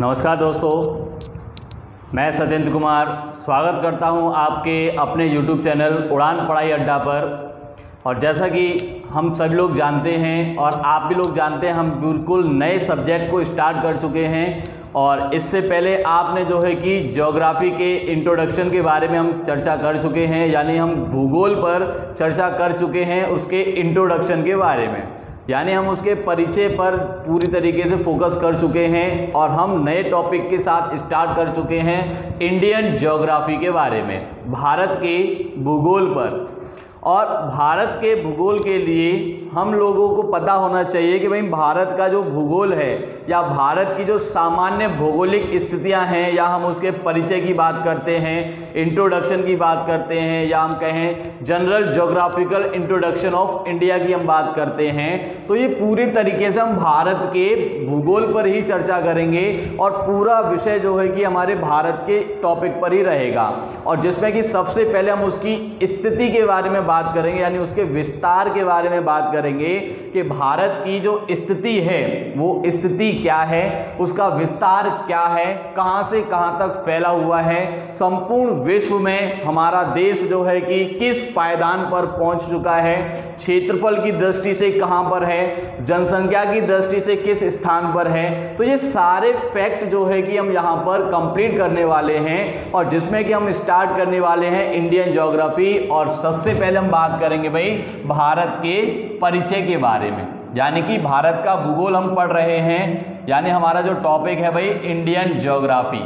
नमस्कार दोस्तों, मैं सत्येंद्र कुमार स्वागत करता हूं आपके अपने YouTube चैनल उड़ान पढ़ाई अड्डा पर। और जैसा कि हम सभी लोग जानते हैं और आप भी लोग जानते हैं, हम बिल्कुल नए सब्जेक्ट को स्टार्ट कर चुके हैं। और इससे पहले आपने जो है कि ज्योग्राफी के इंट्रोडक्शन के बारे में हम चर्चा कर चुके हैं, यानी हम भूगोल पर चर्चा कर चुके हैं, उसके इंट्रोडक्शन के बारे में, यानी हम उसके परिचय पर पूरी तरीके से फोकस कर चुके हैं। और हम नए टॉपिक के साथ स्टार्ट कर चुके हैं इंडियन ज्योग्राफी के बारे में, भारत के भूगोल पर। और भारत के भूगोल के लिए हम लोगों को पता होना चाहिए कि भाई भारत का जो भूगोल है या भारत की जो सामान्य भौगोलिक स्थितियां हैं, या हम उसके परिचय की बात करते हैं, इंट्रोडक्शन की बात करते हैं, या हम कहें general geographical introduction of India की हम बात करते हैं, तो ये पूरी तरीके से हम भारत के भूगोल पर ही चर्चा करेंगे। और पूरा विषय जो है कि हमारे भारत के टॉपिक पर ही रहेगा, और जिसमें कि सबसे पहले हम उसकी स्थिति के बारे में बात करेंगे, यानी उसके विस्तार के बारे में बात करेंगे कि भारत की जो स्थिति है वो स्थिति क्या है, उसका विस्तार क्या है, कहां से कहां तक फैला हुआ है, संपूर्ण विश्व में हमारा देश जो है कि किस पायदान पर पहुंच चुका है, क्षेत्रफल की दृष्टि से कहां पर है, जनसंख्या की दृष्टि से किस स्थान पर है। तो ये सारे फैक्ट जो है कि हम यहां पर कंप्लीट करने वाले हैं, और जिसमें कि हम स्टार्ट करने वाले हैं इंडियन ज्योग्राफी। और सबसे पहले हम बात करेंगे भाई भारत के परिचय के बारे में, यानी कि भारत का भूगोल हम पढ़ रहे हैं, यानी हमारा जो टॉपिक है भाई इंडियन ज्योग्राफी।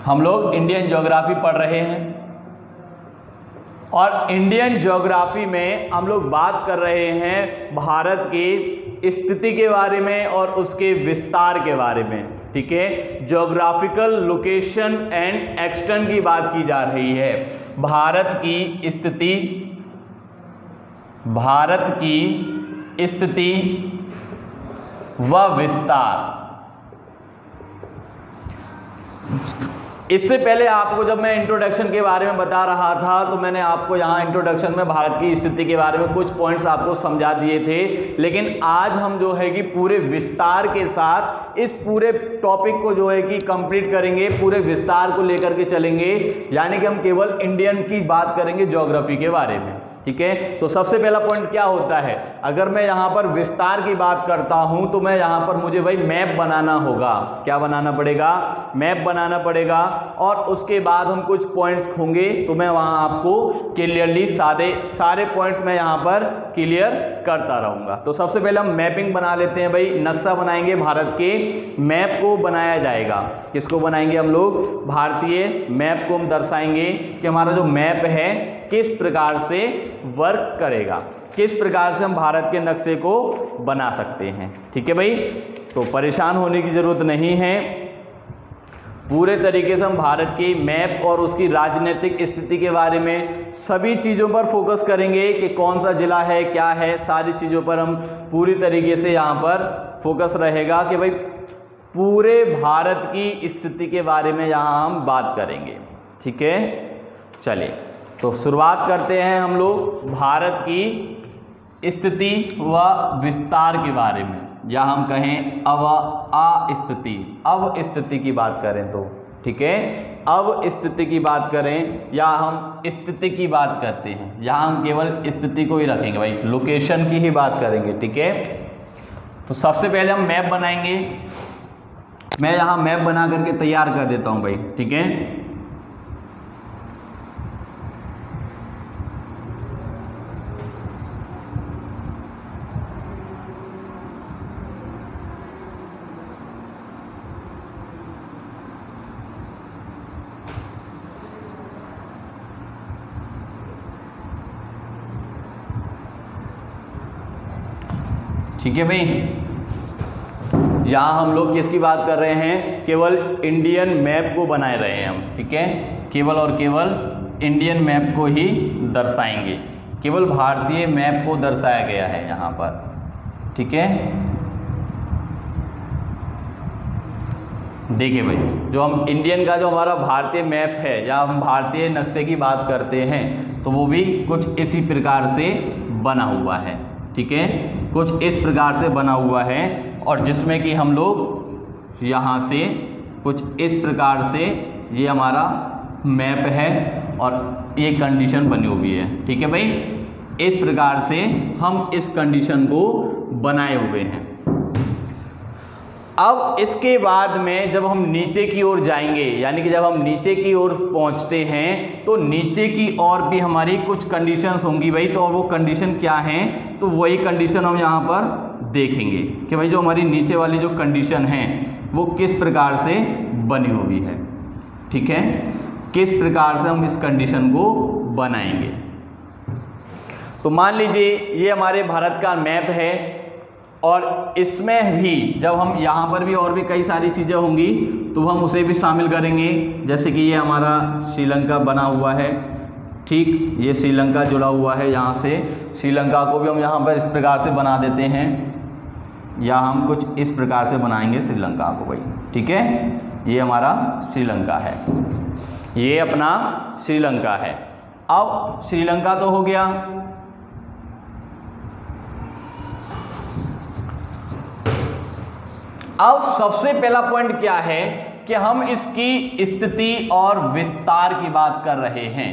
हम लोग इंडियन ज्योग्राफी पढ़ रहे हैं, और इंडियन ज्योग्राफी में हम लोग बात कर रहे हैं भारत की स्थिति के बारे में और उसके विस्तार के बारे में। ठीक है, ज्योग्राफिकल लोकेशन एंड एक्सटेंट की बात की जा रही है। भारत की स्थिति, भारत की स्थिति व विस्तार। इससे पहले आपको जब मैं इंट्रोडक्शन के बारे में बता रहा था, तो मैंने आपको यहाँ इंट्रोडक्शन में भारत की स्थिति के बारे में कुछ पॉइंट्स आपको समझा दिए थे। लेकिन आज हम जो है कि पूरे विस्तार के साथ इस पूरे टॉपिक को जो है कि कंप्लीट करेंगे, पूरे विस्तार को लेकर के चलेंगे, यानी कि हम केवल इंडियन की बात करेंगे ज्योग्राफी के बारे में। ठीक है, तो सबसे पहला पॉइंट क्या होता है, अगर मैं यहाँ पर विस्तार की बात करता हूँ तो मैं यहाँ पर मुझे भाई मैप बनाना होगा। क्या बनाना पड़ेगा? मैप बनाना पड़ेगा। और उसके बाद हम कुछ पॉइंट्स होंगे, तो मैं वहाँ आपको क्लियरली सारे पॉइंट्स मैं यहाँ पर क्लियर करता रहूँगा। तो सबसे पहले हम मैपिंग बना लेते हैं भाई, नक्शा बनाएंगे भारत के। मैप को बनाया जाएगा, किसको बनाएंगे हम लोग? भारतीय मैप को हम दर्शाएंगे कि हमारा जो मैप है किस प्रकार से वर्क करेगा, किस प्रकार से हम भारत के नक्शे को बना सकते हैं। ठीक है भाई, तो परेशान होने की ज़रूरत नहीं है। पूरे तरीके से हम भारत की मैप और उसकी राजनीतिक स्थिति के बारे में सभी चीज़ों पर फोकस करेंगे कि कौन सा जिला है, क्या है, सारी चीज़ों पर हम पूरी तरीके से यहाँ पर फोकस रहेगा कि भाई पूरे भारत की स्थिति के बारे में यहाँ हम बात करेंगे। ठीक है, चलिए तो शुरुआत करते हैं हम लोग भारत की स्थिति व विस्तार के बारे में, या हम कहें अब स्थिति की बात करें तो। ठीक है, अब स्थिति की बात करें या हम स्थिति की बात करते हैं, यहाँ हम केवल स्थिति को ही रखेंगे भाई, लोकेशन की ही बात करेंगे। ठीक है, तो सबसे पहले हम मैप बनाएंगे। मैं यहाँ मैप बना करके तैयार कर देता हूँ भाई। ठीक है, ठीक है भाई, यहाँ हम लोग किसकी बात कर रहे हैं? केवल इंडियन मैप को बनाए रहे हैं हम। ठीक है, केवल और केवल इंडियन मैप को ही दर्शाएंगे, केवल भारतीय मैप को दर्शाया गया है यहाँ पर। ठीक है, देखिए भाई, जो हम इंडियन का जो हमारा भारतीय मैप है या हम भारतीय नक्शे की बात करते हैं, तो वो भी कुछ इसी प्रकार से बना हुआ है। ठीक है, कुछ इस प्रकार से बना हुआ है, और जिसमें कि हम लोग यहाँ से कुछ इस प्रकार से ये हमारा मैप है और ये कंडीशन बनी हुई है। ठीक है भाई, इस प्रकार से हम इस कंडीशन को बनाए हुए हैं। अब इसके बाद में जब हम नीचे की ओर जाएंगे, यानी कि जब हम नीचे की ओर पहुंचते हैं तो नीचे की ओर भी हमारी कुछ कंडीशंस होंगी भाई। तो वो कंडीशन क्या हैं, तो वही कंडीशन हम यहाँ पर देखेंगे कि भाई जो हमारी नीचे वाली जो कंडीशन है वो किस प्रकार से बनी हुई है। ठीक है, किस प्रकार से हम इस कंडीशन को बनाएंगे। तो मान लीजिए ये हमारे भारत का मैप है, और इसमें भी जब हम यहाँ पर भी और भी कई सारी चीज़ें होंगी तो हम उसे भी शामिल करेंगे। जैसे कि ये हमारा श्रीलंका बना हुआ है, ठीक, ये श्रीलंका जुड़ा हुआ है, यहाँ से श्रीलंका को भी हम यहाँ पर इस प्रकार से बना देते हैं, या हम कुछ इस प्रकार से बनाएंगे श्रीलंका को भाई। ठीक है, ये हमारा श्रीलंका है, ये अपना श्रीलंका है। अब श्रीलंका तो हो गया। अब सबसे पहला पॉइंट क्या है कि हम इसकी स्थिति और विस्तार की बात कर रहे हैं।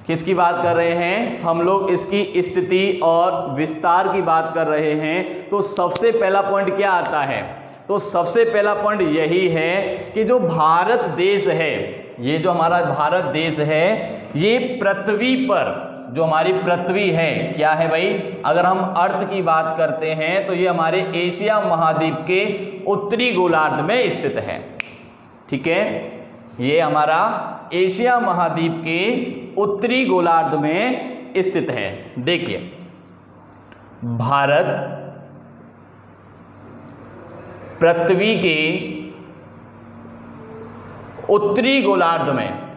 किसकी बात कर रहे हैं, हम लोग इसकी स्थिति और विस्तार की बात कर रहे हैं। तो सबसे पहला पॉइंट क्या आता है, तो सबसे पहला पॉइंट यही है कि जो भारत देश है, ये जो हमारा भारत देश है, ये पृथ्वी पर, जो हमारी पृथ्वी है क्या है भाई, अगर हम अर्थ की बात करते हैं तो ये हमारे एशिया महाद्वीप के उत्तरी गोलार्ध में स्थित है। ठीक है, ये हमारा एशिया महाद्वीप के उत्तरी गोलार्ध में स्थित है। देखिए, भारत पृथ्वी के उत्तरी गोलार्ध में,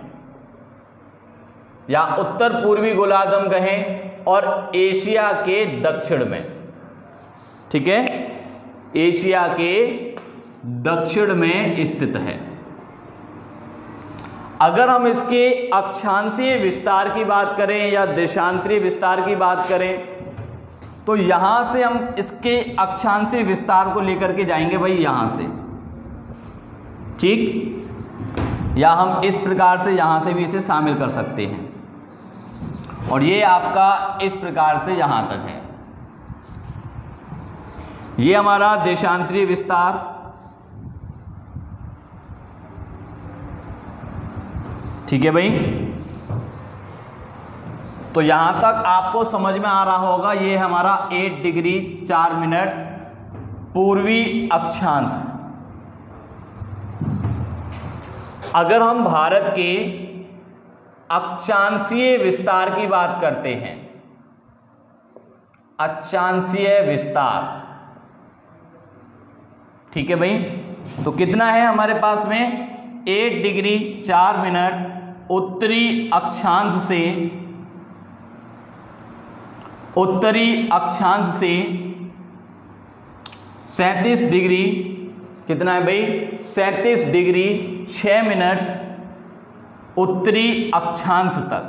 या उत्तर पूर्वी गोलार्ध हम कहें, और एशिया के दक्षिण में। ठीक है, एशिया के दक्षिण में स्थित है। अगर हम इसके अक्षांशीय विस्तार की बात करें या देशांतरीय विस्तार की बात करें, तो यहां से हम इसके अक्षांशीय विस्तार को लेकर के जाएंगे भाई यहां से। ठीक, या हम इस प्रकार से यहां से भी इसे शामिल कर सकते हैं, और ये आपका इस प्रकार से यहां तक है। ये हमारा देशांतरीय विस्तार। ठीक है भाई, तो यहां तक आपको समझ में आ रहा होगा। ये हमारा 8 डिग्री 4 मिनट पूर्वी अक्षांश। अगर हम भारत के अक्षांशीय विस्तार की बात करते हैं, अक्षांशीय विस्तार, ठीक है भाई, तो कितना है हमारे पास में 8 डिग्री 4 मिनट उत्तरी अक्षांश से, उत्तरी अक्षांश से 37 डिग्री, कितना है भाई 37 डिग्री 6 मिनट उत्तरी अक्षांश तक,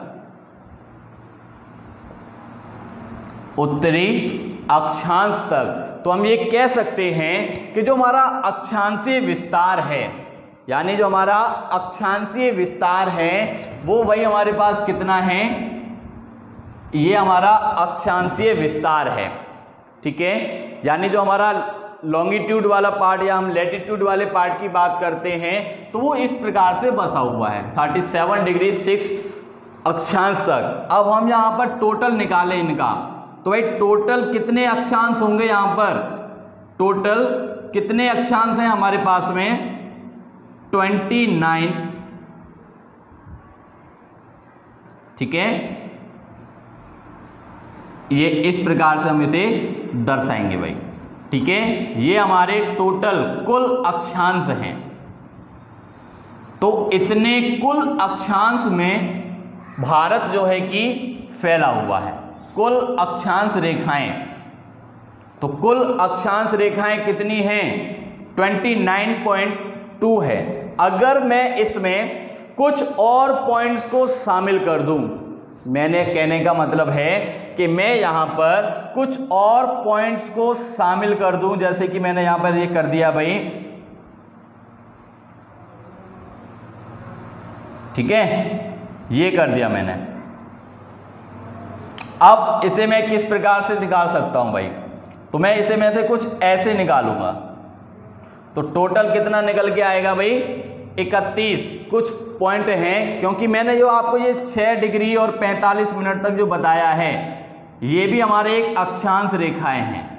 उत्तरी अक्षांश तक। तो हम ये कह सकते हैं कि जो हमारा अक्षांशीय विस्तार है, यानी जो हमारा अक्षांशीय विस्तार है वो वही हमारे पास कितना है, ये हमारा अक्षांशीय विस्तार है। ठीक है, यानी जो हमारा लॉन्गिट्यूड वाला पार्ट या हम लैटिट्यूड वाले पार्ट की बात करते हैं तो वो इस प्रकार से बसा हुआ है 37 डिग्री 6 अक्षांश तक। अब हम यहाँ पर टोटल निकालें इनका, तो भाई टोटल कितने अक्षांश होंगे यहाँ पर, टोटल कितने अक्षांश हैं हमारे पास में 29। ठीक है, ये इस प्रकार से हम इसे दर्शाएंगे भाई। ठीक है, ये हमारे टोटल कुल अक्षांश हैं। तो इतने कुल अक्षांश में भारत जो है कि फैला हुआ है, कुल अक्षांश रेखाएं। तो कुल अक्षांश रेखाएं कितनी हैं 29.2 है। अगर मैं इसमें कुछ और पॉइंट्स को शामिल कर दूं, मैंने कहने का मतलब है कि मैं यहां पर कुछ और पॉइंट्स को शामिल कर दूं, जैसे कि मैंने यहां पर ये कर दिया भाई, ठीक है, ये कर दिया मैंने। अब इसे मैं किस प्रकार से निकाल सकता हूं भाई, तो मैं इसे में से कुछ ऐसे निकालूंगा, तो टोटल कितना निकल के आएगा भाई 31 कुछ पॉइंट हैं, क्योंकि मैंने जो आपको ये 6 डिग्री और 45 मिनट तक जो बताया है ये भी हमारे एक अक्षांश रेखाएं हैं,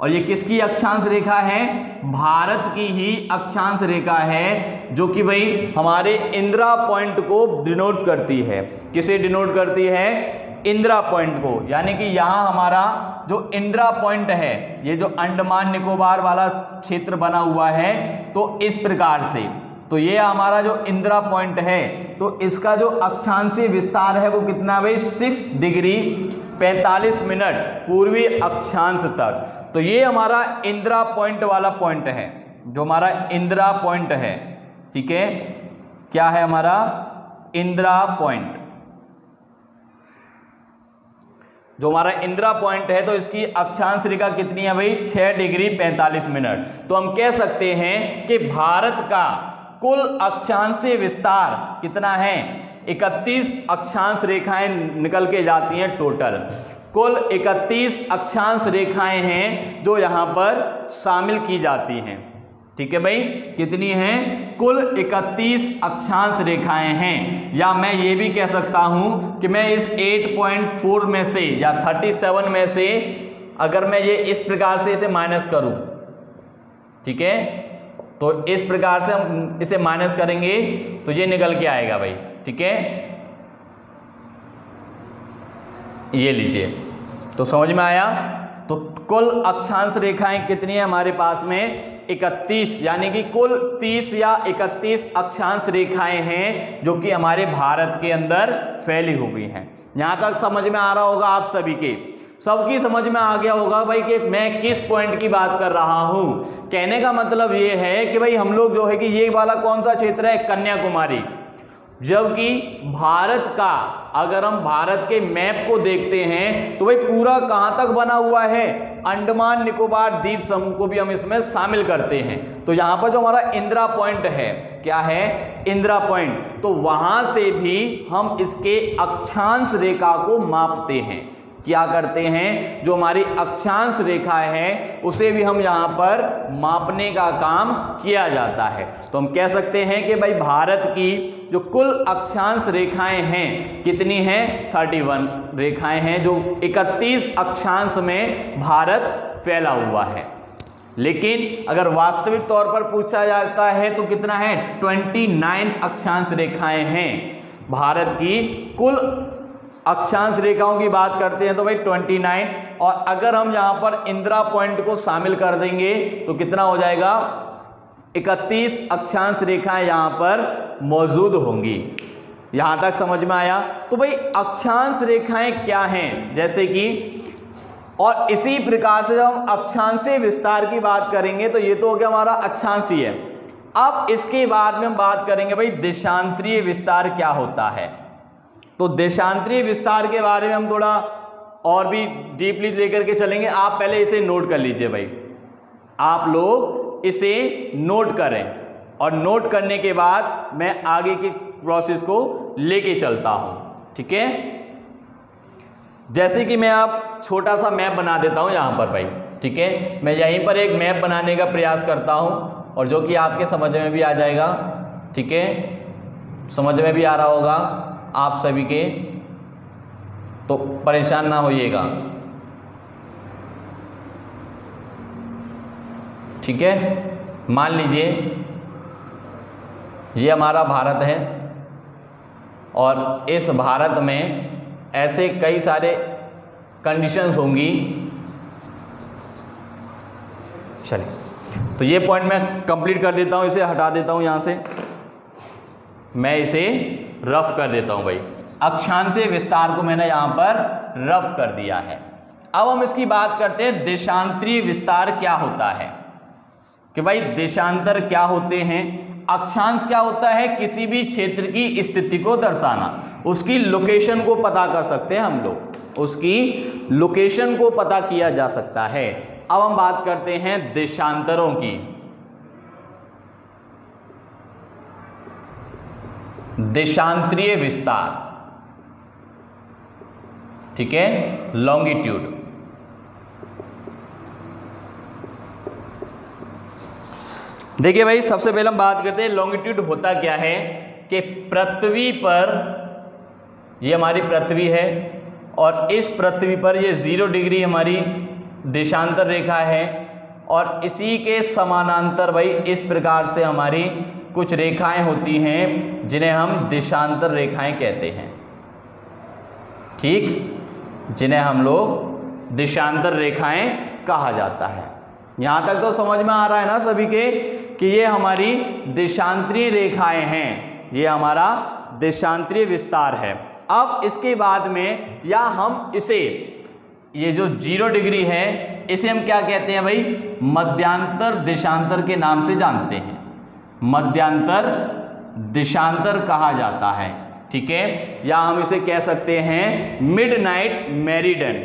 और ये किसकी अक्षांश रेखा है, भारत की ही अक्षांश रेखा है, जो कि भाई हमारे इंदिरा पॉइंट को डिनोट करती है। किसे डिनोट करती है, इंदिरा पॉइंट को, यानी कि यहाँ हमारा जो इंदिरा पॉइंट है, ये जो अंडमान निकोबार वाला क्षेत्र बना हुआ है, तो इस प्रकार से, तो ये हमारा जो इंदिरा पॉइंट है, तो इसका जो अक्षांशीय विस्तार है वो कितना भाई 6 डिग्री 45 मिनट पूर्वी अक्षांश तक। तो ये हमारा इंदिरा पॉइंट वाला पॉइंट है, जो हमारा इंदिरा पॉइंट है, ठीक है, क्या है हमारा इंदिरा पॉइंट, जो हमारा इंदिरा पॉइंट है, तो इसकी अक्षांश रेखा कितनी है भाई 6 डिग्री 45 मिनट। तो हम कह सकते हैं कि भारत का कुल अक्षांशीय विस्तार कितना है, 31 अक्षांश रेखाएं निकल के जाती हैं टोटल, कुल 31 अक्षांश रेखाएं हैं जो यहां पर शामिल की जाती हैं, ठीक है भाई, कितनी हैं, कुल 31 अक्षांश रेखाएं हैं। या मैं ये भी कह सकता हूं कि मैं इस 8.4 में से या 37 में से अगर मैं ये इस प्रकार से इसे माइनस करूं, ठीक है, तो इस प्रकार से हम इसे माइनस करेंगे तो ये निकल के आएगा भाई, ठीक है, ये लीजिए, तो समझ में आया। तो कुल अक्षांश रेखाएं कितनी है हमारे पास में 31, यानी कि कुल 30 या 31 अक्षांश रेखाएं हैं जो कि हमारे भारत के अंदर फैली हुई हैं। यहां तक समझ में आ रहा होगा आप सभी के, सबकी समझ में आ गया होगा भाई कि मैं किस पॉइंट की बात कर रहा हूं। कहने का मतलब ये है कि भाई हम लोग जो है कि ये वाला कौन सा क्षेत्र है, कन्याकुमारी, जबकि भारत का अगर हम भारत के मैप को देखते हैं तो भाई पूरा कहां तक बना हुआ है, अंडमान निकोबार द्वीप समूह को भी हम इसमें शामिल करते हैं। तो यहां पर जो हमारा इंदिरा पॉइंट है, क्या है, इंदिरा पॉइंट, तो वहां से भी हम इसके अक्षांश रेखा को मापते हैं। क्या करते हैं, जो हमारी अक्षांश रेखा है उसे भी हम यहाँ पर मापने का काम किया जाता है। तो हम कह सकते हैं कि भाई भारत की जो कुल अक्षांश रेखाएं हैं कितनी हैं, 31 रेखाएं हैं, जो 31 अक्षांश में भारत फैला हुआ है। लेकिन अगर वास्तविक तौर पर पूछा जाता है तो कितना है, 29 अक्षांश रेखाएं हैं भारत की। कुल अक्षांश रेखाओं की बात करते हैं तो भाई 29, और अगर हम यहां पर इंदिरा पॉइंट को शामिल कर देंगे तो कितना हो जाएगा, 31 अक्षांश रेखाएं यहां पर मौजूद होंगी। यहां तक समझ में आया। तो भाई अक्षांश रेखाएं क्या हैं, जैसे कि, और इसी प्रकार से जब हम अक्षांशीय विस्तार की बात करेंगे तो ये तो हो गया हमारा अक्षांशीय। अब इसके बाद में हम बात करेंगे भाई देशांतरीय विस्तार क्या होता है। तो देशांतरीय विस्तार के बारे में हम थोड़ा और भी डीपली लेकर के चलेंगे। आप पहले इसे नोट कर लीजिए भाई, आप लोग इसे नोट करें, और नोट करने के बाद मैं आगे की प्रोसेस को लेके चलता हूं, ठीक है। जैसे कि मैं आप छोटा सा मैप बना देता हूं यहां पर भाई, ठीक है, मैं यहीं पर एक मैप बनाने का प्रयास करता हूं, और जो कि आपके समझ में भी आ जाएगा, ठीक है, समझ में भी आ रहा होगा आप सभी के, तो परेशान ना होइएगा, ठीक है। मान लीजिए ये हमारा भारत है, और इस भारत में ऐसे कई सारे कंडीशंस होंगी। चलिए, तो ये पॉइंट मैं कंप्लीट कर देता हूं, इसे हटा देता हूं यहां से, मैं इसे रफ कर देता हूं भाई। अक्षांशीय विस्तार को मैंने यहां पर रफ कर दिया है। अब हम इसकी बात करते हैं देशांतरीय विस्तार क्या होता है, कि भाई देशांतर क्या होते हैं। अक्षांश क्या होता है? किसी भी क्षेत्र की स्थिति को दर्शाना, उसकी लोकेशन को पता कर सकते हैं हम लोग, उसकी लोकेशन को पता किया जा सकता है। अब हम बात करते हैं देशांतरों की। देशांतरीय विस्तार, ठीक है, लॉन्गिट्यूड। देखिए भाई, सबसे पहले हम बात करते हैं लॉन्गिट्यूड होता क्या है कि पृथ्वी पर, ये हमारी पृथ्वी है और इस पृथ्वी पर ये 0 डिग्री हमारी देशांतर रेखा है और इसी के समानांतर भाई इस प्रकार से हमारी कुछ रेखाएं होती हैं जिन्हें हम देशांतर रेखाएं कहते हैं, ठीक, जिन्हें हम लोग देशांतर रेखाएं कहा जाता है। यहां तक तो समझ में आ रहा है ना सभी के कि ये हमारी देशांतरीय रेखाएं हैं, ये हमारा देशांतरीय विस्तार है। अब इसके बाद में या हम इसे, ये जो 0 डिग्री है इसे हम क्या कहते हैं भाई? मध्यांतर देशांतर के नाम से जानते हैं, मध्यांतर देशांतर कहा जाता है, ठीक है, या हम इसे कह सकते हैं मिडनाइट मेरिडियन,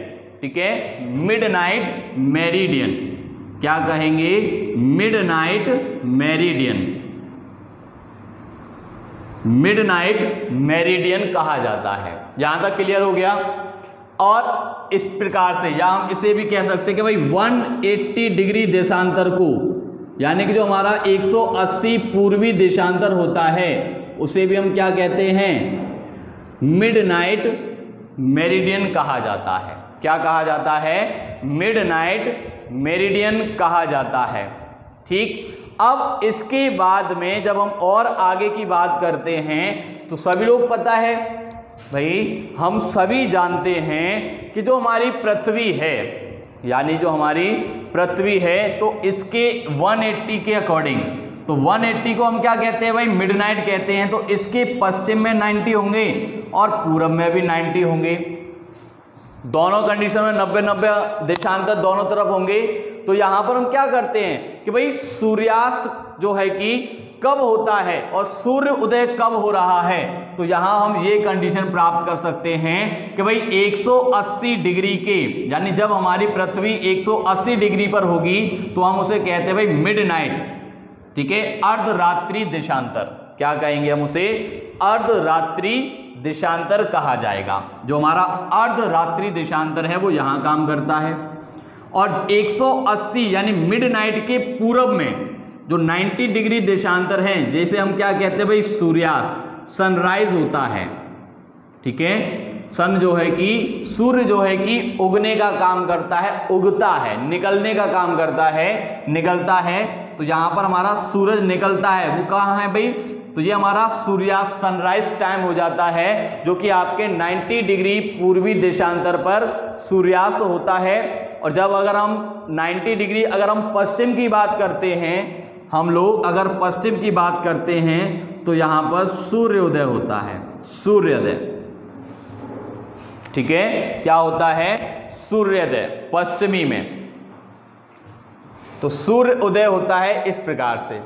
ठीक है, मिडनाइट मेरिडियन, क्या कहेंगे? मिडनाइट मेरिडियन, मिडनाइट मेरिडियन कहा जाता है। यहां तक क्लियर हो गया? और इस प्रकार से, या हम इसे भी कह सकते हैं कि भाई 180 डिग्री देशांतर को, यानी कि जो हमारा 180 पूर्वी देशांतर होता है उसे भी हम क्या कहते हैं? मिडनाइट मेरिडियन कहा जाता है। क्या कहा जाता है? मिडनाइट मेरिडियन कहा जाता है, ठीक। अब इसके बाद में जब हम और आगे की बात करते हैं तो सभी लोग पता है भाई, हम सभी जानते हैं कि जो हमारी पृथ्वी है, यानी जो हमारी पृथ्वी है, तो इसके 180 के अकॉर्डिंग, तो 180 को हम क्या कहते हैं भाई? मिडनाइट कहते हैं। तो इसके पश्चिम में 90 होंगे और पूरब में भी 90 होंगे, दोनों कंडीशन में 90-90 देशांतर दोनों तरफ होंगे। तो यहां पर हम क्या करते हैं कि भाई सूर्यास्त जो है कि कब होता है और सूर्य उदय कब हो रहा है, तो यहां हम ये कंडीशन प्राप्त कर सकते हैं कि भाई 180 डिग्री के, यानी जब हमारी पृथ्वी 180 डिग्री पर होगी तो हम उसे कहते हैं भाई मिडनाइट, ठीक है, अर्धरात्रि देशांतर। क्या कहेंगे हम उसे? अर्धरात्रि देशांतर कहा जाएगा। जो हमारा अर्धरात्रि देशांतर है वो यहां काम करता है। और 180 यानी मिडनाइट के पूरब में जो 90 डिग्री देशांतर है, जैसे हम क्या कहते हैं भाई? सूर्यास्त, सनराइज होता है, ठीक है। सन जो है कि, सूर्य जो है कि उगने का काम करता है, उगता है, निकलने का काम करता है, निकलता है। तो यहां पर हमारा सूरज निकलता है, वो कहाँ है भाई? तो ये हमारा सूर्यास्त, सनराइज टाइम हो जाता है, जो कि आपके 90 डिग्री पूर्वी देशांतर पर सूर्यास्त होता है। और जब अगर हम 90 डिग्री अगर हम पश्चिम की बात करते हैं, हम लोग अगर पश्चिम की बात करते हैं तो यहां पर सूर्योदय होता है, सूर्योदय, ठीक है। क्या होता है? सूर्योदय पश्चिमी में, तो सूर्य उदय होता है इस प्रकार से।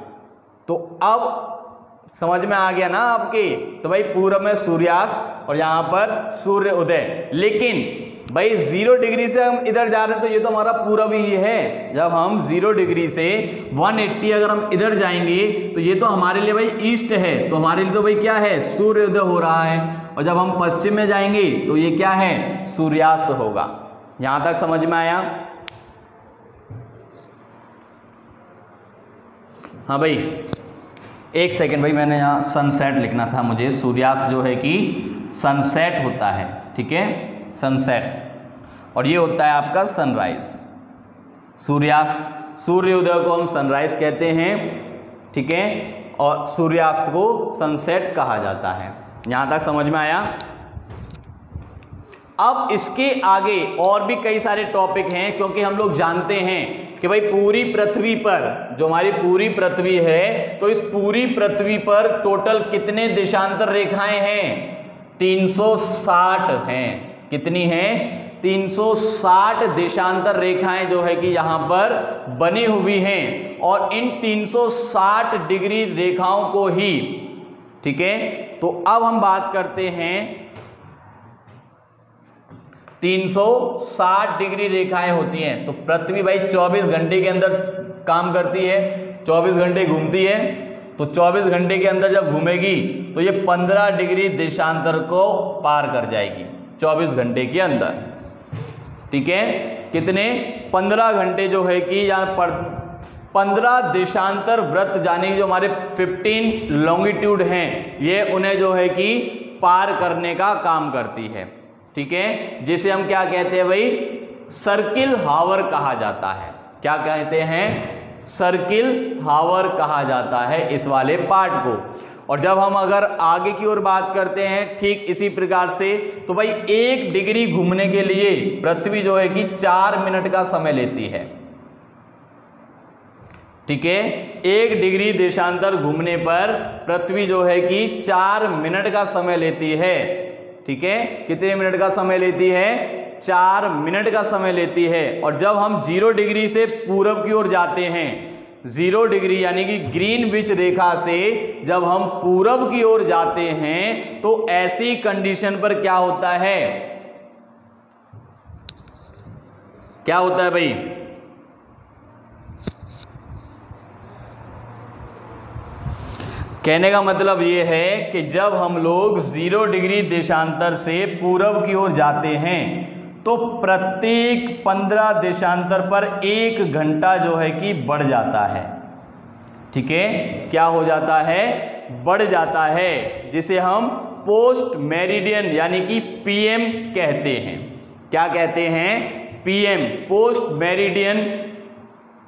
तो अब समझ में आ गया ना आपके? तो भाई पूरब में सूर्यास्त और यहां पर सूर्य उदय। लेकिन भाई 0 डिग्री से हम इधर जा रहे हैं तो ये तो हमारा पूरब ही है। जब हम 0 डिग्री से 180 अगर हम इधर जाएंगे तो ये तो हमारे लिए भाई ईस्ट है, तो हमारे लिए तो भाई क्या है? सूर्योदय हो रहा है। और जब हम पश्चिम में जाएंगे तो ये क्या है? सूर्यास्त होगा। यहां तक समझ में आया? हाँ भाई, एक सेकेंड भाई, मैंने यहाँ सनसेट लिखना था मुझे। सूर्यास्त जो है कि सनसेट होता है, ठीक है, सनसेट। और ये होता है आपका सनराइज। सूर्यास्त, सूर्योदय को हम सनराइज कहते हैं, ठीक है, और सूर्यास्त को सनसेट कहा जाता है। यहाँ तक समझ में आया? अब इसके आगे और भी कई सारे टॉपिक हैं, क्योंकि हम लोग जानते हैं कि भाई पूरी पृथ्वी पर, जो हमारी पूरी पृथ्वी है, तो इस पूरी पृथ्वी पर टोटल कितने देशांतर रेखाएं हैं? 360 हैं। कितनी हैं? 360 देशांतर रेखाएं जो है कि यहां पर बनी हुई हैं। और इन 360 डिग्री रेखाओं को ही, ठीक है, तो अब हम बात करते हैं 360 डिग्री रेखाएं होती हैं। तो पृथ्वी भाई 24 घंटे के अंदर काम करती है, 24 घंटे घूमती है। तो 24 घंटे के अंदर जब घूमेगी तो ये 15 डिग्री देशांतर को पार कर जाएगी 24 घंटे के अंदर, ठीक है। कितने? 15 घंटे जो है कि यहाँ पर 15 देशांतर वृत्त, यानी जो हमारे 15 लॉन्गिट्यूड हैं, ये उन्हें जो है कि पार करने का काम करती है, ठीक है। जिसे हम क्या कहते हैं भाई? सर्किल हावर कहा जाता है। क्या कहते हैं? सर्किल हावर कहा जाता है इस वाले पार्ट को। और जब हम अगर आगे की ओर बात करते हैं ठीक इसी प्रकार से, तो भाई 1 डिग्री घूमने के लिए पृथ्वी जो है कि 4 मिनट का समय लेती है, ठीक है। 1 डिग्री देशांतर घूमने पर पृथ्वी जो है कि 4 मिनट का समय लेती है, ठीक है। कितने मिनट का समय लेती है? 4 मिनट का समय लेती है। और जब हम 0 डिग्री से पूरब की ओर जाते हैं, 0 डिग्री यानी कि ग्रीनविच रेखा से जब हम पूरब की ओर जाते हैं, तो ऐसी कंडीशन पर क्या होता है? क्या होता है भाई? कहने का मतलब ये है कि जब हम लोग 0 डिग्री देशांतर से पूरब की ओर जाते हैं, तो प्रत्येक 15 देशांतर पर 1 घंटा जो है कि बढ़ जाता है, ठीक है। क्या हो जाता है? बढ़ जाता है, जिसे हम पोस्ट मेरिडियन यानी कि पीएम कहते हैं। क्या कहते हैं? पीएम, पोस्ट मेरिडियन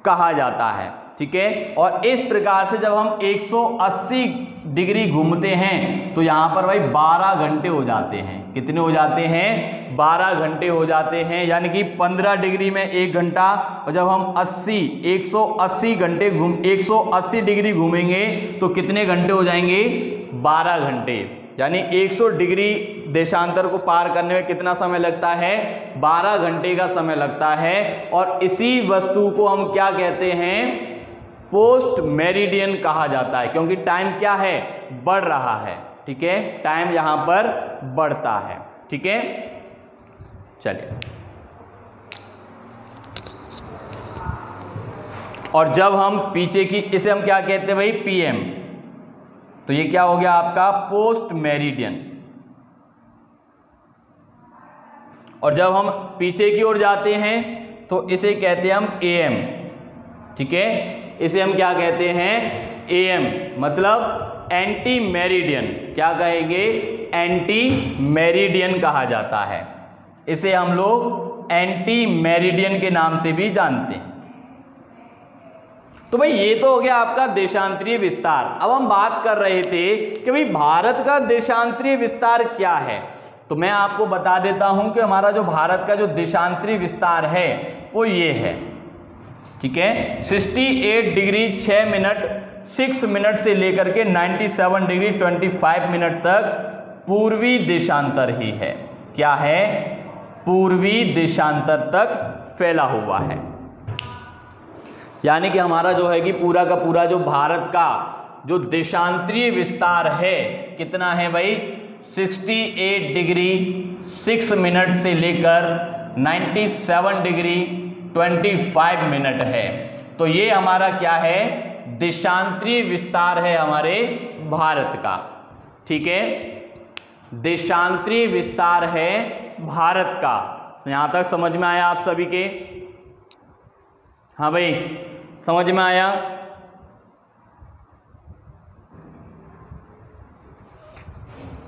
कहा जाता है, ठीक है। और इस प्रकार से जब हम 180 डिग्री घूमते हैं, तो यहां पर भाई 12 घंटे हो जाते हैं। कितने हो जाते हैं? 12 घंटे हो जाते हैं, यानी कि 15 डिग्री में 1 घंटा, और जब हम 180 डिग्री घूमेंगे तो कितने घंटे हो जाएंगे? 12 घंटे। यानी 100 डिग्री देशांतर को पार करने में कितना समय लगता है? 12 घंटे का समय लगता है। और इसी वस्तु को हम क्या कहते हैं? पोस्ट मेरिडियन कहा जाता है, क्योंकि टाइम क्या है? बढ़ रहा है, ठीक है। टाइम यहां पर बढ़ता है, ठीक है। चलिए, और जब हम पीछे की, इसे हम क्या कहते हैं भाई? पीएम। तो ये क्या हो गया आपका? Post meridian. और जब हम पीछे की ओर जाते हैं तो इसे कहते हैं हम एएम, ठीक है। इसे हम क्या कहते हैं? एएम, मतलब एंटी मेरिडियन। क्या कहेंगे? एंटी मेरिडियन कहा जाता है। इसे हम लोग एंटी मेरिडियन के नाम से भी जानते हैं। तो भाई ये तो हो गया आपका देशांतरीय विस्तार। अब हम बात कर रहे थे कि भाई भारत का देशांतरीय विस्तार क्या है। तो मैं आपको बता देता हूं कि हमारा जो भारत का जो देशांतरीय विस्तार है वो ये है, ठीक है। 68 डिग्री 6 मिनट से लेकर के 97 डिग्री 25 मिनट तक पूर्वी देशांतर ही है। क्या है? पूर्वी देशांतर तक फैला हुआ है। यानी कि हमारा जो है कि पूरा का पूरा जो भारत का जो देशांतरीय विस्तार है, कितना है भाई? 68 डिग्री 6 मिनट से लेकर 97 डिग्री 25 मिनट है। तो ये हमारा क्या है? देशांतरीय विस्तार है हमारे भारत का, ठीक है। देशांतरीय विस्तार है भारत का। यहां तक समझ में आया आप सभी के? हाँ भाई, समझ में आया?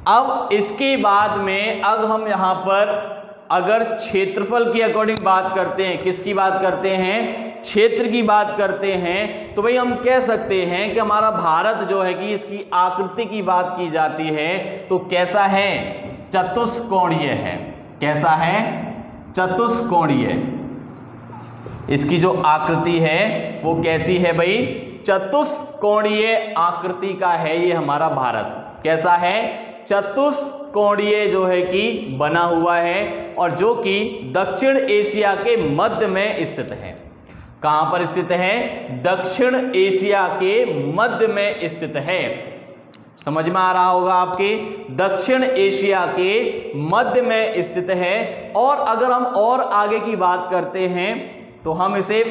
अब इसके बाद में अब हम यहां पर अगर क्षेत्रफल की अकॉर्डिंग बात करते हैं, किसकी बात करते हैं? क्षेत्र की बात करते हैं, तो भाई हम कह सकते हैं कि हमारा भारत जो है कि इसकी आकृति की बात की जाती है तो कैसा है? चतुष्कोणीय है। कैसा है? चतुष्कोणीय। इसकी जो आकृति है वो कैसी है भाई? चतुष्कोणीय आकृति का है ये हमारा भारत। कैसा है? चतुष्कोणीय जो है कि बना हुआ है, और जो कि दक्षिण एशिया के मध्य में स्थित है। कहां पर स्थित है? दक्षिण एशिया के मध्य में स्थित है। समझ में आ रहा होगा आपके, दक्षिण एशिया के मध्य में स्थित है। और अगर हम और आगे की बात करते हैं तो हम इसे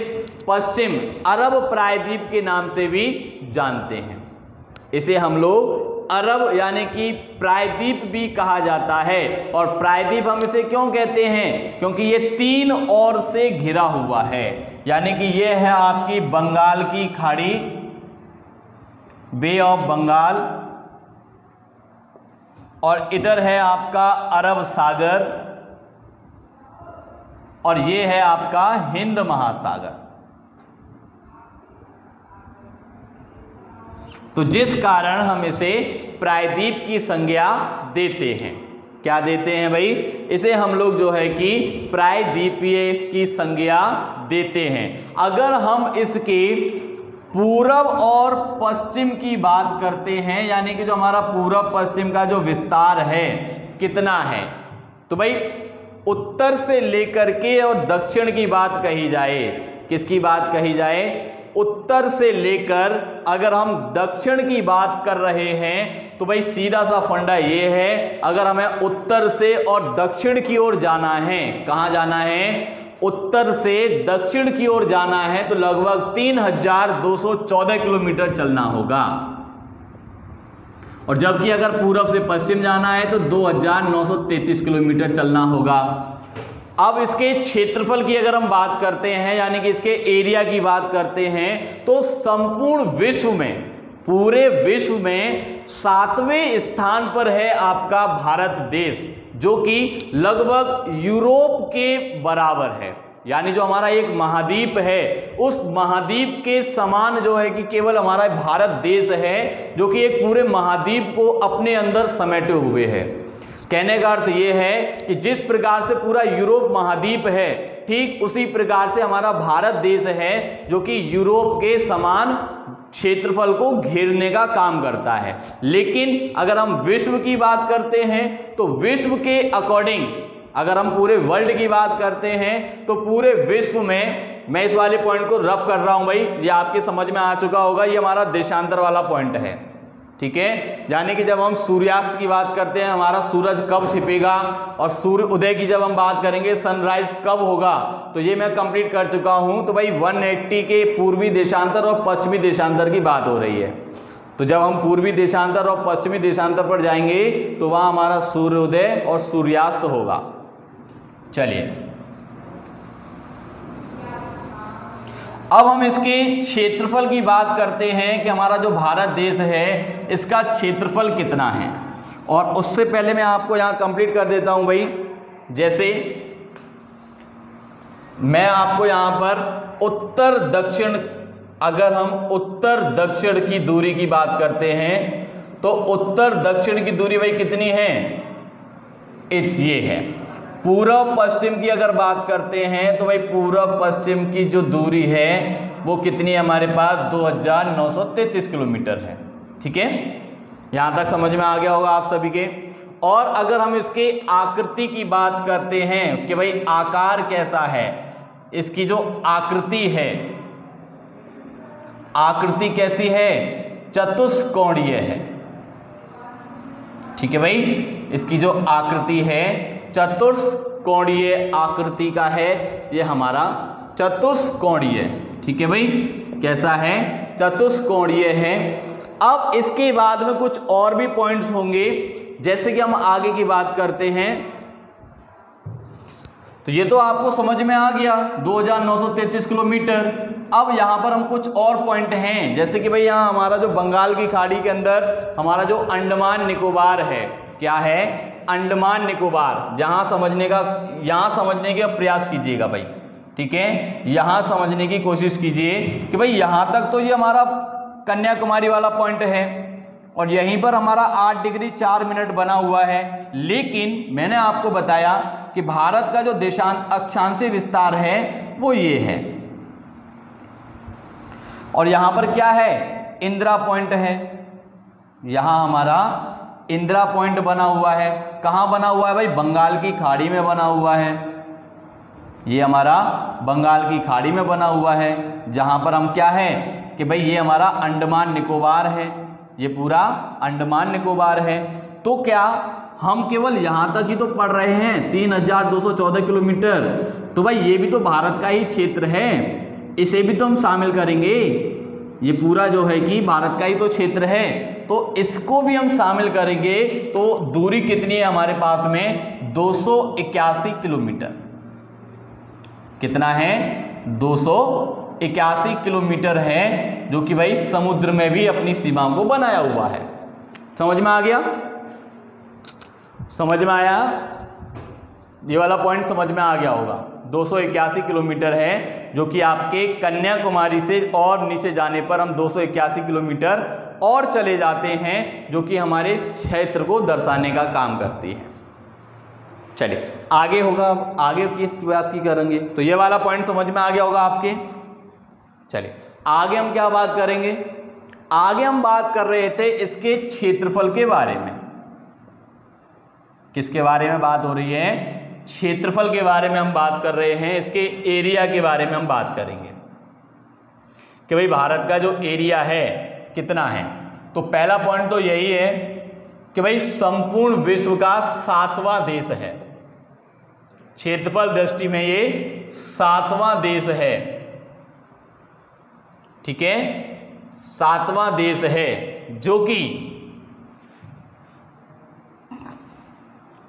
पश्चिम अरब प्रायद्वीप के नाम से भी जानते हैं। इसे हम लोग अरब यानी कि प्रायद्वीप भी कहा जाता है। और प्रायद्वीप हम इसे क्यों कहते हैं? क्योंकि ये 3 ओर से घिरा हुआ है। यानी कि ये है आपकी बंगाल की खाड़ी, बे ऑफ बंगाल, और इधर है आपका अरब सागर, और ये है आपका हिंद महासागर। तो जिस कारण हम इसे प्रायद्वीप की संज्ञा देते हैं। क्या देते हैं भाई? इसे हम लोग जो है कि प्रायद्वीपीय की संज्ञा देते हैं। अगर हम इसके पूरब और पश्चिम की बात करते हैं, यानी कि जो हमारा पूरब पश्चिम का जो विस्तार है कितना है, तो भाई उत्तर से लेकर के और दक्षिण की बात कही जाए, किसकी बात कही जाए? उत्तर से लेकर अगर हम दक्षिण की बात कर रहे हैं तो भाई सीधा सा फंडा ये है, अगर हमें उत्तर से और दक्षिण की ओर जाना है, कहां जाना है? उत्तर से दक्षिण की ओर जाना है तो लगभग 3214 किलोमीटर चलना होगा। और जबकि अगर पूरब से पश्चिम जाना है तो 2933 किलोमीटर चलना होगा। अब इसके क्षेत्रफल की अगर हम बात करते हैं, यानी कि इसके एरिया की बात करते हैं, तो संपूर्ण विश्व में, पूरे विश्व में 7वें स्थान पर है आपका भारत देश, जो कि लगभग यूरोप के बराबर है। यानी जो हमारा एक महाद्वीप है, उस महाद्वीप के समान जो है कि केवल हमारा भारत देश है, जो कि एक पूरे महाद्वीप को अपने अंदर समेटे हुए है। कहने का अर्थ यह है कि जिस प्रकार से पूरा यूरोप महाद्वीप है, ठीक उसी प्रकार से हमारा भारत देश है, जो कि यूरोप के समान क्षेत्रफल को घेरने का काम करता है। लेकिन अगर हम विश्व की बात करते हैं तो विश्व के अकॉर्डिंग, अगर हम पूरे वर्ल्ड की बात करते हैं तो पूरे विश्व में, मैं इस वाले पॉइंट को रफ कर रहा हूं भाई, ये आपके समझ में आ चुका होगा, ये हमारा देशांतर वाला पॉइंट है, ठीक है। यानी कि जब हम सूर्यास्त की बात करते हैं, हमारा सूरज कब छिपेगा, और सूर्य उदय की जब हम बात करेंगे, सनराइज कब होगा, तो ये मैं कंप्लीट कर चुका हूं। तो भाई 180 के पूर्वी देशांतर और पश्चिमी देशांतर की बात हो रही है। तो जब हम पूर्वी देशांतर और पश्चिमी देशांतर पर जाएंगे तो वहां हमारा सूर्योदय और सूर्यास्त होगा। चलिए, अब हम इसके क्षेत्रफल की बात करते हैं कि हमारा जो भारत देश है इसका क्षेत्रफल कितना है। और उससे पहले मैं आपको यहां कंप्लीट कर देता हूं भाई, जैसे मैं आपको यहां पर उत्तर दक्षिण, अगर हम उत्तर दक्षिण की दूरी की बात करते हैं तो उत्तर दक्षिण की दूरी भाई कितनी है? ये है। पूर्व पश्चिम की अगर बात करते हैं तो भाई पूर्व पश्चिम की जो दूरी है वो कितनी है हमारे पास? 2933 किलोमीटर है, ठीक है। यहां तक समझ में आ गया होगा आप सभी के। और अगर हम इसके आकृति की बात करते हैं कि भाई आकार कैसा है, इसकी जो आकृति है, आकृति कैसी है? चतुष्कोणीय है, ठीक है भाई। इसकी जो आकृति है चतुष्कोणीय आकृति का है, ये हमारा चतुष्कोणीय, ठीक है भाई। कैसा है? चतुष्कोणीय है। अब इसके बाद में कुछ और भी पॉइंट्स होंगे, जैसे कि हम आगे की बात करते हैं तो ये तो आपको समझ में आ गया 2933 किलोमीटर। अब यहां पर हम कुछ और पॉइंट हैं, जैसे कि भाई यहां हमारा जो बंगाल की खाड़ी के अंदर हमारा जो अंडमान निकोबार है, क्या है? अंडमान निकोबार। यहां समझने का प्रयास कीजिएगा भाई, ठीक है। यहां समझने की कोशिश कीजिए कि भाई यहां तक तो ये हमारा कन्याकुमारी वाला पॉइंट है और यहीं पर हमारा 8 डिग्री 4 मिनट बना हुआ है। लेकिन मैंने आपको बताया कि भारत का जो अक्षांशीय विस्तार है वो ये है, और यहां पर क्या है? इंदिरा पॉइंट है। यहां हमारा इंदिरा पॉइंट बना हुआ है। कहां बना हुआ है भाई? बंगाल की खाड़ी में बना हुआ है, ये हमारा बंगाल की खाड़ी में बना हुआ है, जहाँ पर हम क्या है कि भाई ये हमारा अंडमान निकोबार है, ये पूरा अंडमान निकोबार है। तो क्या हम केवल यहाँ तक ही तो पढ़ रहे हैं 3214 किलोमीटर, तो भाई ये भी तो भारत का ही क्षेत्र है, इसे भी तो हम शामिल करेंगे। ये पूरा जो है कि भारत का ही तो क्षेत्र है, तो इसको भी हम शामिल करेंगे। तो दूरी कितनी है हमारे पास में? 281 किलोमीटर। कितना है? 281 किलोमीटर है, जो कि भाई समुद्र में भी अपनी सीमाओं को बनाया हुआ है। समझ में आ गया? समझ में आया? ये वाला पॉइंट समझ में आ गया होगा। 281 किलोमीटर है, जो कि आपके कन्याकुमारी से और नीचे जाने पर हम 281 किलोमीटर और चले जाते हैं, जो कि हमारे इस क्षेत्र को दर्शाने का काम करती है। चलिए आगे होगा, अब आगे किसकी बात की करेंगे, तो ये वाला पॉइंट समझ में आ गया होगा आपके। चलिए आगे हम क्या बात करेंगे? आगे हम बात कर रहे थे इसके क्षेत्रफल के बारे में। किसके बारे में बात हो रही है? क्षेत्रफल के बारे में हम बात कर रहे हैं, इसके एरिया के बारे में हम बात करेंगे कि भाई भारत का जो एरिया है कितना है। तो पहला पॉइंट तो यही है कि भाई संपूर्ण विश्व का 7वां देश है, क्षेत्रफल दृष्टि में ये 7वां देश है। ठीक है, 7वां देश है, जो कि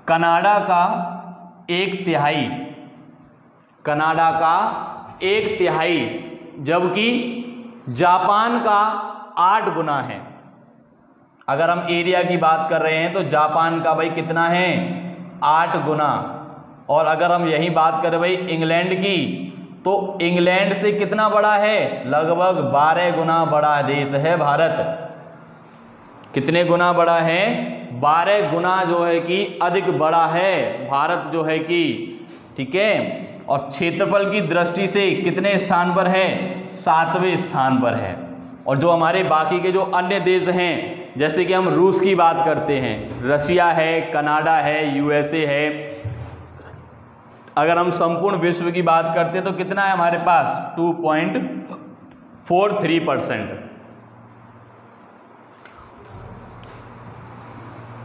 कनाडा का 1/3, कनाडा का 1/3, जबकि जापान का 8 गुना है। अगर हम एरिया की बात कर रहे हैं तो जापान का भाई कितना है? 8 गुना। और अगर हम यही बात करें भाई इंग्लैंड की, तो इंग्लैंड से कितना बड़ा है? लगभग 12 गुना बड़ा देश है भारत। कितने गुना बड़ा है? 12 गुना जो है कि अधिक बड़ा है भारत जो है कि। ठीक है, और क्षेत्रफल की दृष्टि से कितने स्थान पर है? 7वें स्थान पर है। और जो हमारे बाकी के जो अन्य देश हैं, जैसे कि हम रूस की बात करते हैं, रशिया है, कनाडा है, यूएसए है, अगर हम संपूर्ण विश्व की बात करते हैं तो कितना है हमारे पास? 2.43%।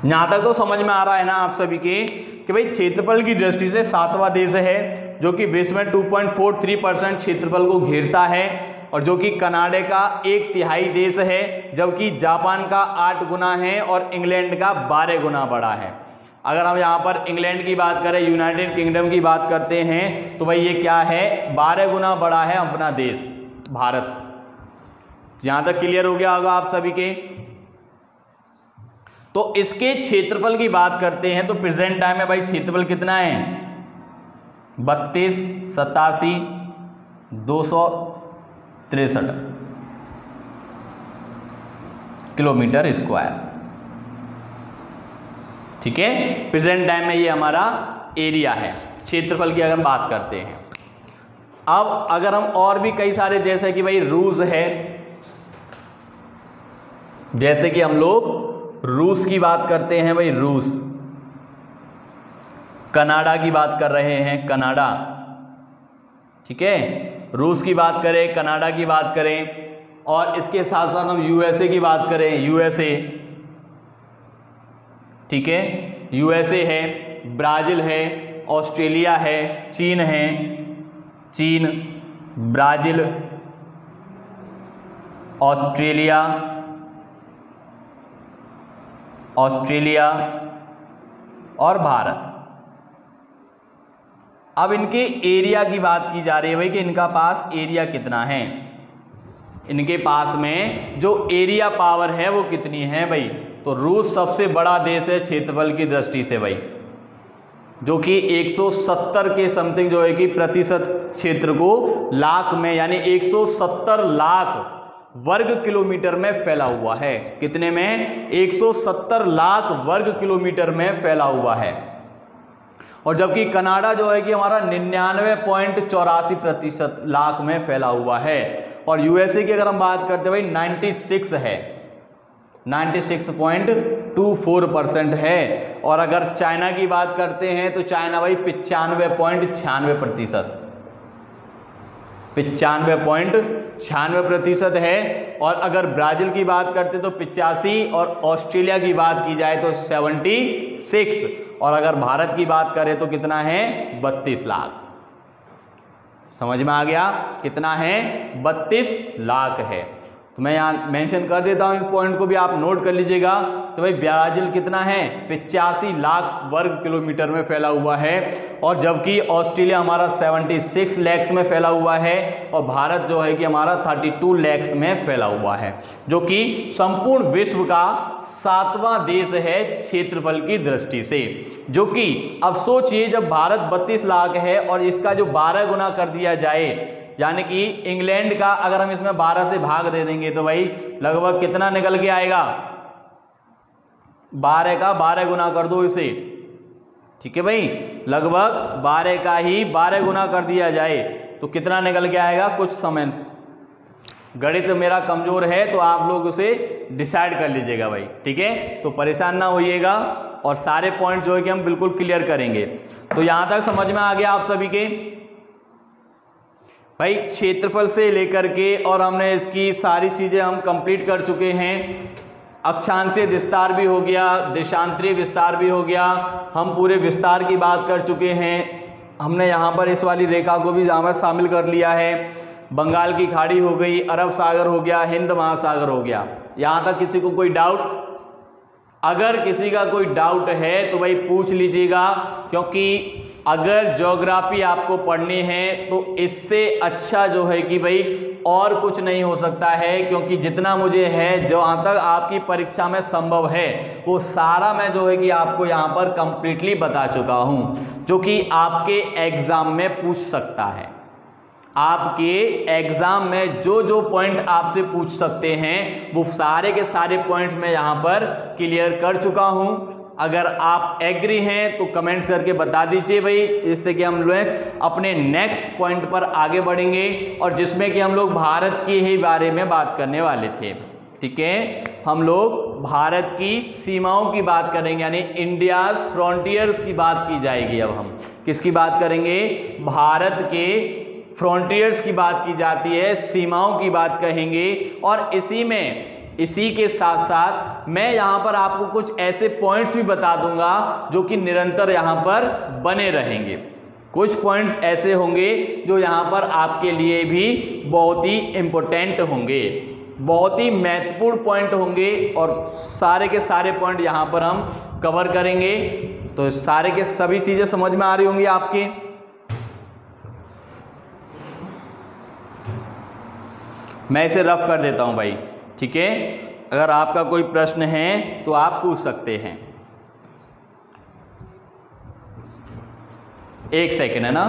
यहां तक तो समझ में आ रहा है ना आप सभी के कि भाई क्षेत्रफल की दृष्टि से 7वां देश है, जो कि विश्व में 2.43% क्षेत्रफल को घेरता है, और जो कि कनाडा का 1/3 देश है, जबकि जापान का 8 गुना है और इंग्लैंड का 12 गुना बड़ा है। अगर हम यहाँ पर इंग्लैंड की बात करें, यूनाइटेड किंगडम की बात करते हैं, तो भाई ये क्या है? 12 गुना बड़ा है अपना देश भारत। यहाँ तक क्लियर हो गया होगा आप सभी के। तो इसके क्षेत्रफल की बात करते हैं तो प्रेजेंट टाइम में भाई क्षेत्रफल कितना है? 32,87,263 किलोमीटर स्क्वायर। ठीक है, प्रेजेंट टाइम में ये हमारा एरिया है, क्षेत्रफल की अगर हम बात करते हैं। अब अगर हम और भी कई सारे, जैसे कि भाई रूस है, जैसे कि हम लोग रूस की बात करते हैं भाई, रूस, कनाडा की बात कर रहे हैं, कनाडा। ठीक है, रूस की बात करें, कनाडा की बात करें, और इसके साथ साथ हम यूएसए की बात करें, यूएसए। ठीक है, यूएसए है, ब्राजील है, ऑस्ट्रेलिया है, चीन है, चीन, ब्राजील, ऑस्ट्रेलिया, ऑस्ट्रेलिया और भारत। अब इनके एरिया की बात की जा रही है भाई कि इनका पास एरिया कितना है। इनके पास में जो एरिया पावर है वो कितनी है भाई? तो रूस सबसे बड़ा देश है क्षेत्रफल की दृष्टि से भाई, जो कि 170 के समथिंग जो है कि प्रतिशत क्षेत्र को लाख में, यानी 170 लाख वर्ग किलोमीटर में फैला हुआ है। कितने में? 170 लाख वर्ग किलोमीटर में फैला हुआ है। और जबकि कनाडा जो है कि हमारा 99.84% लाख में फैला हुआ है। और यूएसए की अगर हम बात करते हैं भाई 96 है, 96.2 0.24% है। और अगर चाइना की बात करते हैं तो चाइना भाई 95.96%, 95.96% है। और अगर ब्राजील की बात करते तो 85, और ऑस्ट्रेलिया की बात की जाए तो 76, और अगर भारत की बात करें तो कितना है 32 लाख। समझ में आ गया कितना है 32 लाख है। तो मैं यहाँ मेंशन कर देता हूँ, इस पॉइंट को भी आप नोट कर लीजिएगा। तो भाई ब्राजील कितना है 85 लाख वर्ग किलोमीटर में फैला हुआ है, और जबकि ऑस्ट्रेलिया हमारा 76 लैक्स में फैला हुआ है, और भारत जो है कि हमारा 32 लैक्स में फैला हुआ है, जो कि संपूर्ण विश्व का 7वां देश है क्षेत्रफल की दृष्टि से। जो कि अब सोचिए जब भारत 32 लाख है और इसका जो 12 गुना कर दिया जाए, यानी कि इंग्लैंड का अगर हम इसमें 12 से भाग दे देंगे तो भाई लगभग कितना निकल के आएगा, 12 का 12 गुना कर दो इसे, ठीक है भाई, लगभग 12 का ही 12 गुना कर दिया जाए तो कितना निकल के आएगा। कुछ समय, गणित मेरा कमजोर है तो आप लोग उसे डिसाइड कर लीजिएगा भाई, ठीक है। तो परेशान ना होइएगा और सारे पॉइंट्स जो है कि हम बिल्कुल क्लियर करेंगे। तो यहां तक समझ में आ गया आप सभी के भाई, क्षेत्रफल से लेकर के, और हमने इसकी सारी चीजें हम कंप्लीट कर चुके हैं। अक्षांशीय विस्तार भी हो गया, देशांतरीय विस्तार भी हो गया, हम पूरे विस्तार की बात कर चुके हैं। हमने यहाँ पर इस वाली रेखा को भी यहाँ पर शामिल कर लिया है। बंगाल की खाड़ी हो गई, अरब सागर हो गया, हिंद महासागर हो गया। यहाँ तक किसी को कोई डाउट? अगर किसी का कोई डाउट है तो भाई पूछ लीजिएगा, क्योंकि अगर ज्योग्राफी आपको पढ़नी है तो इससे अच्छा जो है कि भाई और कुछ नहीं हो सकता है, क्योंकि जितना मुझे है जहाँ तक आपकी परीक्षा में संभव है वो सारा मैं जो है कि आपको यहाँ पर कंप्लीटली बता चुका हूँ, जो कि आपके एग्जाम में पूछ सकता है। आपके एग्जाम में जो जो पॉइंट आपसे पूछ सकते हैं वो सारे के सारे पॉइंट मैं यहाँ पर क्लियर कर चुका हूँ। अगर आप एग्री हैं तो कमेंट्स करके बता दीजिए भाई, जिससे कि हम लोग अपने नेक्स्ट पॉइंट पर आगे बढ़ेंगे, और जिसमें कि हम लोग भारत के ही बारे में बात करने वाले थे, ठीक है। हम लोग भारत की सीमाओं की बात करेंगे, यानी इंडियाज फ्रंटियर्स की बात की जाएगी। अब हम किसकी बात करेंगे? भारत के फ्रंटियर्स की बात की जाती है, सीमाओं की बात कहेंगे। और इसी के साथ साथ मैं यहाँ पर आपको कुछ ऐसे पॉइंट्स भी बता दूंगा जो कि निरंतर यहाँ पर बने रहेंगे। कुछ पॉइंट्स ऐसे होंगे जो यहाँ पर आपके लिए भी बहुत ही इम्पोर्टेंट होंगे, बहुत ही महत्वपूर्ण पॉइंट होंगे, और सारे के सारे पॉइंट यहाँ पर हम कवर करेंगे। तो सारे के सभी चीज़ें समझ में आ रही होंगी आपके। मैं इसे रफ कर देता हूँ भाई, ठीक है। अगर आपका कोई प्रश्न है तो आप पूछ सकते हैं। एक सेकेंड है ना।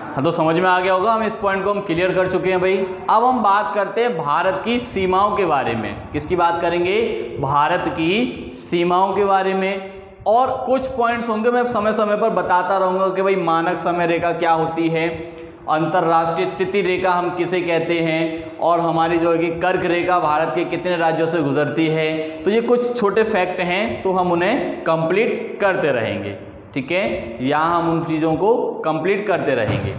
हाँ, तो समझ में आ गया होगा, हम इस पॉइंट को हम क्लियर कर चुके हैं भाई। अब हम बात करते हैं भारत की सीमाओं के बारे में। किसकी बात करेंगे? भारत की सीमाओं के बारे में। और कुछ पॉइंट्स होंगे मैं समय समय पर बताता रहूंगा कि भाई मानक समय रेखा क्या होती है, अंतरराष्ट्रीय तिथि रेखा हम किसे कहते हैं, और हमारी जो है कि कर्क रेखा भारत के कितने राज्यों से गुजरती है। तो ये कुछ छोटे फैक्ट हैं, तो हम उन्हें कंप्लीट करते रहेंगे, ठीक है। यहाँ हम उन चीज़ों को कंप्लीट करते रहेंगे,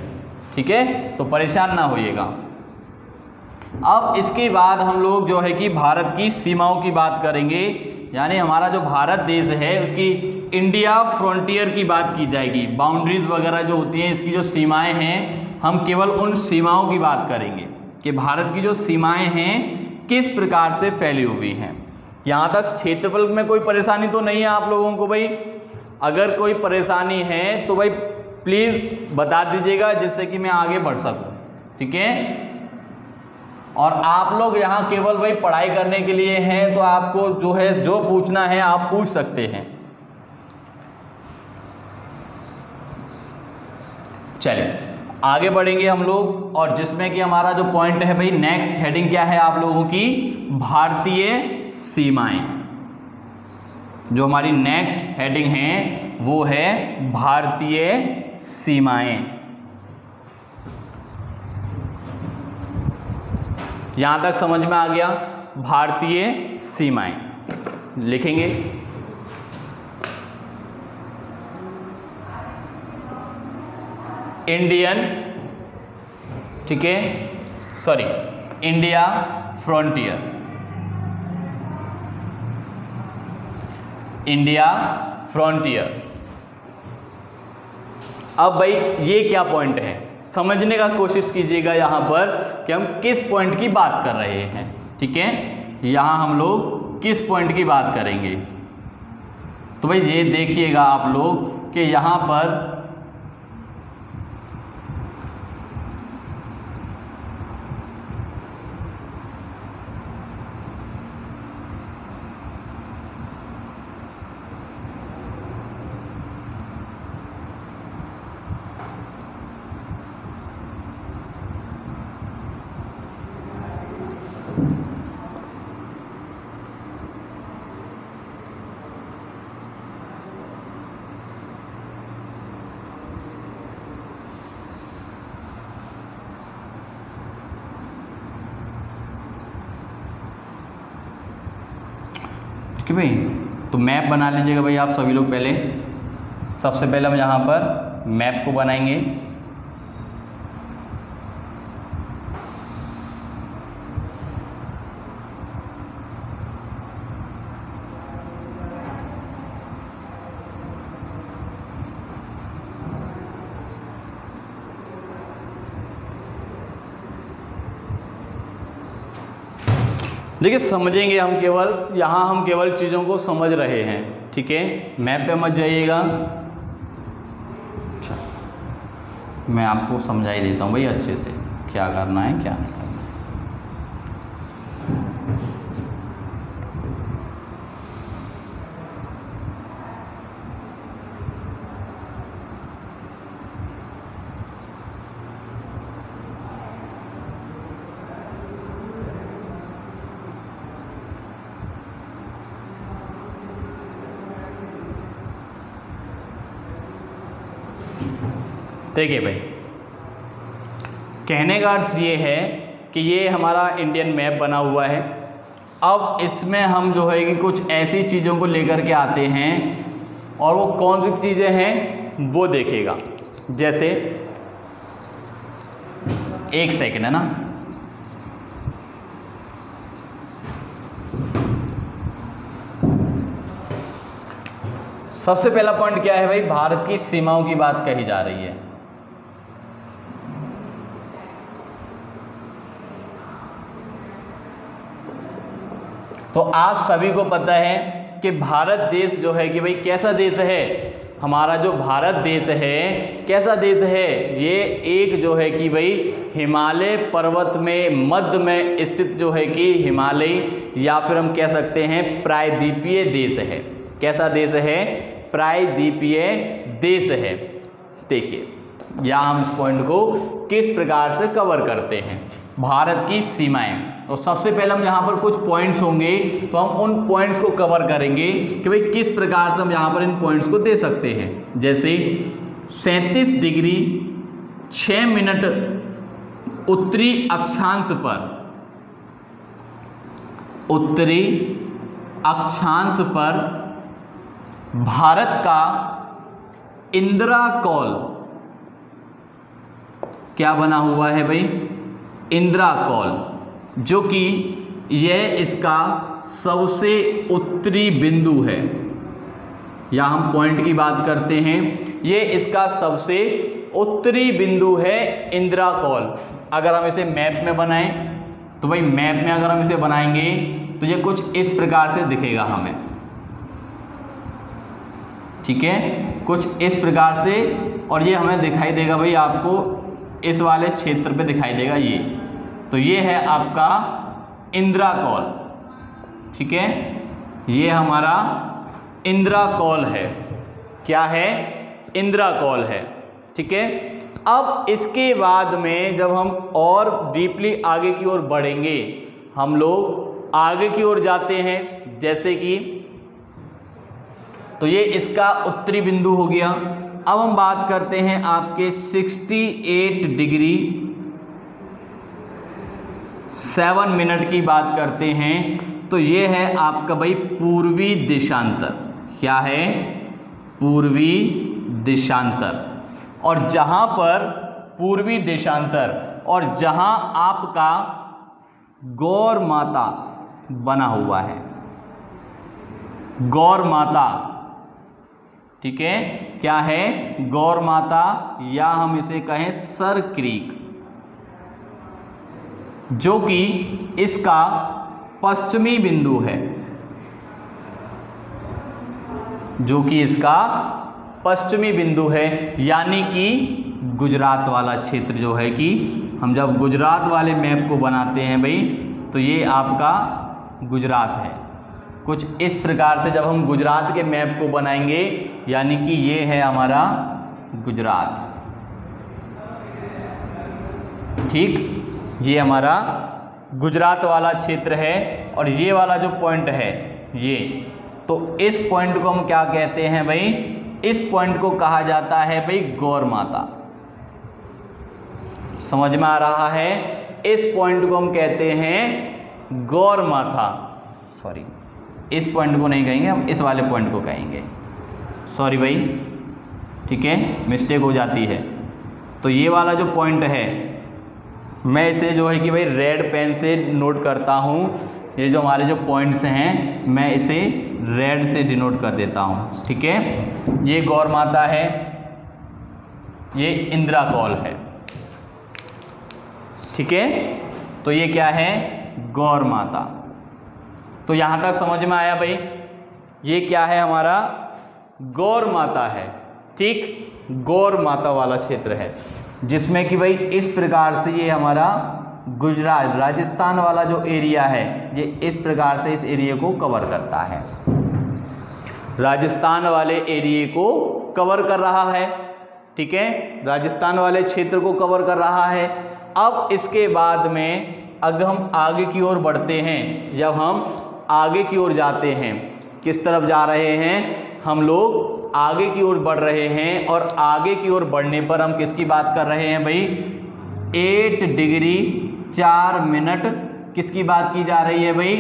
ठीक है। तो परेशान ना होइएगा। अब इसके बाद हम लोग जो है कि भारत की सीमाओं की बात करेंगे, यानी हमारा जो भारत देश है उसकी इंडिया फ्रंटियर की बात की जाएगी। बाउंड्रीज वगैरह जो होती हैं, इसकी जो सीमाएं हैं, हम केवल उन सीमाओं की बात करेंगे कि भारत की जो सीमाएं हैं किस प्रकार से फैली हुई हैं। यहाँ तक क्षेत्रफल में कोई परेशानी तो नहीं है आप लोगों को भाई? अगर कोई परेशानी है तो भाई प्लीज़ बता दीजिएगा, जिससे कि मैं आगे बढ़ सकूँ, ठीक है। और आप लोग यहाँ केवल भाई पढ़ाई करने के लिए हैं, तो आपको जो है जो पूछना है आप पूछ सकते हैं। चलिए आगे बढ़ेंगे हम लोग, और जिसमें कि हमारा जो पॉइंट है भाई, नेक्स्ट हेडिंग क्या है आप लोगों की? भारतीय सीमाएं। जो हमारी नेक्स्ट हेडिंग है वो है भारतीय सीमाएं। यहाँ तक समझ में आ गया। भारतीय सीमाएं लिखेंगे। इंडियन, ठीक है, sorry, India frontier, India frontier. अब भाई ये क्या पॉइंट है, समझने का कोशिश कीजिएगा यहाँ पर कि हम किस पॉइंट की बात कर रहे हैं। ठीक है, यहाँ हम लोग किस पॉइंट की बात करेंगे। तो भाई ये देखिएगा आप लोग कि यहाँ पर ठीक है भाई, तो मैप बना लीजिएगा भाई आप सभी लोग। पहले सबसे पहले हम यहाँ पर मैप को बनाएंगे। देखिए समझेंगे हम, केवल यहाँ हम केवल चीज़ों को समझ रहे हैं। ठीक है, मैप पे मत जाइएगा। अच्छा, मैं आपको समझा ही देता हूँ भाई अच्छे से क्या करना है क्या नहीं करना है। देखिए भाई, कहने का अर्थ ये है कि ये हमारा इंडियन मैप बना हुआ है। अब इसमें हम जो है कि कुछ ऐसी चीज़ों को लेकर के आते हैं, और वो कौन सी चीज़ें हैं वो देखिएगा। जैसे एक सेकंड है ना, सबसे पहला पॉइंट क्या है भाई, भारत की सीमाओं की बात कही जा रही है। तो आप सभी को पता है कि भारत देश जो है कि भाई कैसा देश है। हमारा जो भारत देश है कैसा देश है, ये एक जो है कि भाई हिमालय पर्वत में मध्य में स्थित जो है कि हिमालय, या फिर हम कह सकते हैं प्रायद्वीपीय देश है। कैसा देश है, प्रायद्वीपीय देश है। देखिए यहाँ हम इस पॉइंट को किस प्रकार से कवर करते हैं, भारत की सीमाएं। तो सबसे पहले हम यहाँ पर कुछ पॉइंट्स होंगे, तो हम उन पॉइंट्स को कवर करेंगे कि भाई किस प्रकार से हम यहाँ पर इन पॉइंट्स को दे सकते हैं। जैसे 37 डिग्री 6 मिनट उत्तरी अक्षांश पर, उत्तरी अक्षांश पर भारत का इंदिरा कॉल क्या बना हुआ है भाई, इंदिरा कॉल, जो कि यह इसका सबसे उत्तरी बिंदु है। या हम पॉइंट की बात करते हैं, ये इसका सबसे उत्तरी बिंदु है इंदिरा कॉल। अगर हम इसे मैप में बनाएं तो भाई मैप में अगर हम इसे बनाएंगे तो ये कुछ इस प्रकार से दिखेगा हमें। ठीक है, कुछ इस प्रकार से, और ये हमें दिखाई देगा भाई आपको इस वाले क्षेत्र पे दिखाई देगा ये। तो ये है आपका इंदिरा कॉल। ठीक है, ये हमारा इंदिरा कॉल है। क्या है, इंदिरा कॉल है। ठीक है, अब इसके बाद में जब हम और डीपली आगे की ओर बढ़ेंगे, हम लोग आगे की ओर जाते हैं। जैसे कि तो ये इसका उत्तरी बिंदु हो गया। अब हम बात करते हैं आपके 68 डिग्री 7 मिनट की बात करते हैं तो ये है आपका भाई पूर्वी देशांतर। क्या है? पूर्वी देशांतर। और जहां पर पूर्वी देशांतर और जहां आपका गौर माता बना हुआ है, गौर माता, ठीक है, क्या है? गौर माता, या हम इसे कहें सर क्रीक, जो कि इसका पश्चिमी बिंदु है, जो कि इसका पश्चिमी बिंदु है, यानी कि गुजरात वाला क्षेत्र जो है, कि हम जब गुजरात वाले मैप को बनाते हैं भाई, तो ये आपका गुजरात है। कुछ इस प्रकार से जब हम गुजरात के मैप को बनाएंगे, यानी कि ये है हमारा गुजरात, ठीक, ये हमारा गुजरात वाला क्षेत्र है। और ये वाला जो पॉइंट है ये, तो इस पॉइंट को हम क्या कहते हैं भाई? इस पॉइंट को कहा जाता है भाई गौर माता। समझ में आ रहा है? इस पॉइंट को हम कहते हैं गौर माता। सॉरी, इस पॉइंट को नहीं कहेंगे, हम इस वाले पॉइंट को कहेंगे। सॉरी भाई, ठीक है, मिस्टेक हो जाती है। तो ये वाला जो पॉइंट है, मैं इसे जो है कि भाई रेड पेन से नोट करता हूँ। ये जो हमारे जो पॉइंट्स हैं, मैं इसे रेड से डिनोट कर देता हूँ, ठीक है। ये गौर माता है, ये इंदिरा कॉल है, ठीक है। तो ये क्या है? गौर माता। तो यहाँ तक समझ में आया भाई? ये क्या है? हमारा गौर माता है, ठीक, गौर माता वाला क्षेत्र है, जिसमें कि भाई इस प्रकार से ये हमारा गुजरात राजस्थान वाला जो एरिया है, ये इस प्रकार से इस एरिया को कवर करता है, राजस्थान वाले एरिया को कवर कर रहा है, ठीक है, राजस्थान वाले क्षेत्र को कवर कर रहा है। अब इसके बाद में अगर हम आगे की ओर बढ़ते हैं, जब हम आगे की ओर जाते हैं, किस तरफ जा रहे हैं? हम लोग आगे की ओर बढ़ रहे हैं, और आगे की ओर बढ़ने पर हम किसकी बात कर रहे हैं भाई? 8 डिग्री 4 मिनट किसकी बात की जा रही है भाई?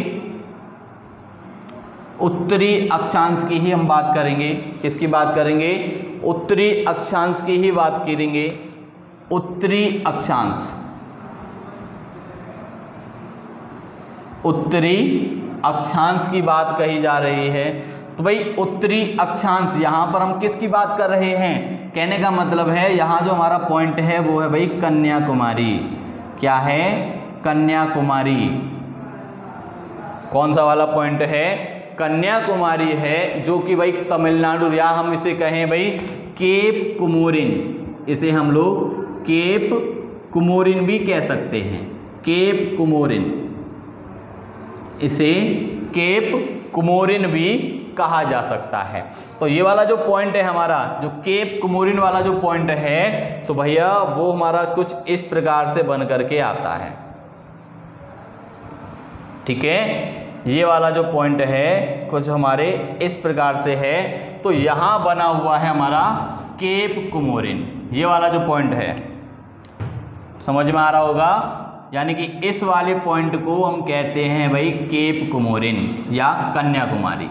उत्तरी अक्षांश की ही हम बात करेंगे। किसकी बात करेंगे? उत्तरी अक्षांश की ही बात करेंगे। उत्तरी अक्षांश, उत्तरी अक्षांश की बात कही जा रही है। तो भाई उत्तरी अक्षांश, यहाँ पर हम किसकी बात कर रहे हैं? कहने का मतलब है यहाँ जो हमारा पॉइंट है वो है भाई कन्याकुमारी। क्या है? कन्याकुमारी। कौन सा वाला पॉइंट है? कन्याकुमारी है, जो कि भाई तमिलनाडु, या हम इसे कहें भाई केप कुमोरिन, इसे हम लोग केप कुमोरिन भी कह सकते हैं। केप कुमोरिन, इसे केप कुमोरिन भी कहा जा सकता है। तो ये वाला जो पॉइंट है हमारा, जो केप कुमोरिन वाला जो पॉइंट है, तो भैया वो हमारा कुछ इस प्रकार से बन करके आता है, ठीक है। ये वाला जो पॉइंट है कुछ हमारे इस प्रकार से है। तो यहाँ बना हुआ है हमारा केप कुमोरिन, ये वाला जो पॉइंट है, समझ में आ रहा होगा। यानी कि इस वाले पॉइंट को हम कहते हैं भाई केप कुमोरिन या कन्याकुमारी,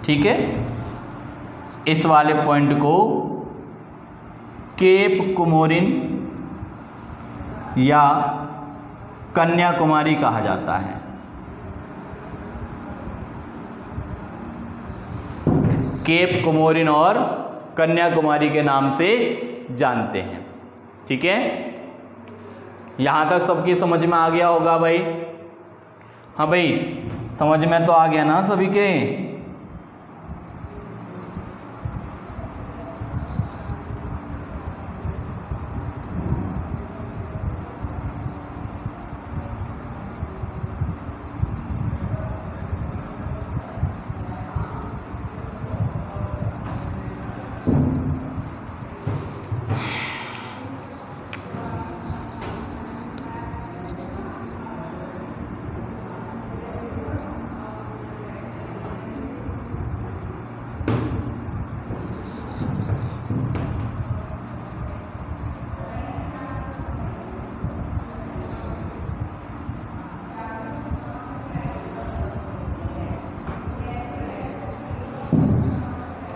ठीक है। इस वाले पॉइंट को केप कुमोरिन या कन्याकुमारी कहा जाता है। केप कुमोरिन और कन्याकुमारी के नाम से जानते हैं, ठीक है। यहां तक सबकी समझ में आ गया होगा भाई? हाँ भाई, समझ में तो आ गया ना सभी के?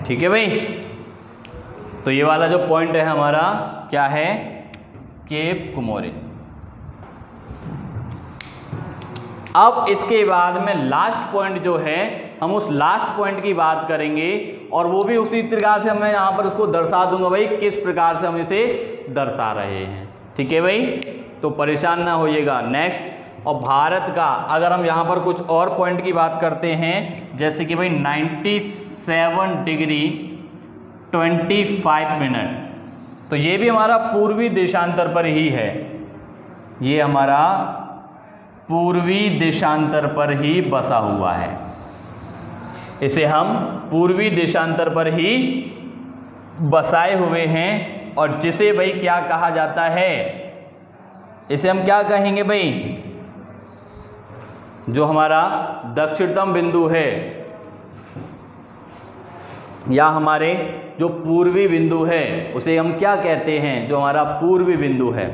ठीक है भाई। तो ये वाला जो पॉइंट है हमारा क्या है, केप कोमोरिन। अब इसके बाद में लास्ट पॉइंट जो है, हम उस लास्ट पॉइंट की बात करेंगे और वो भी उसी प्रकार से मैं यहाँ पर उसको दर्शा दूंगा भाई, किस प्रकार से हम इसे दर्शा रहे हैं। ठीक है भाई, तो परेशान ना होइएगा। नेक्स्ट, और भारत का अगर हम यहाँ पर कुछ और पॉइंट की बात करते हैं, जैसे कि भाई 97 डिग्री 25 मिनट, तो ये भी हमारा पूर्वी देशांतर पर ही है, ये हमारा पूर्वी देशांतर पर ही बसा हुआ है। इसे हम पूर्वी देशांतर पर ही बसाए हुए हैं और जिसे भाई क्या कहा जाता है, इसे हम क्या कहेंगे भाई, जो हमारा दक्षिणतम बिंदु है या हमारे जो पूर्वी बिंदु है उसे हम क्या कहते हैं, जो हमारा पूर्वी बिंदु है।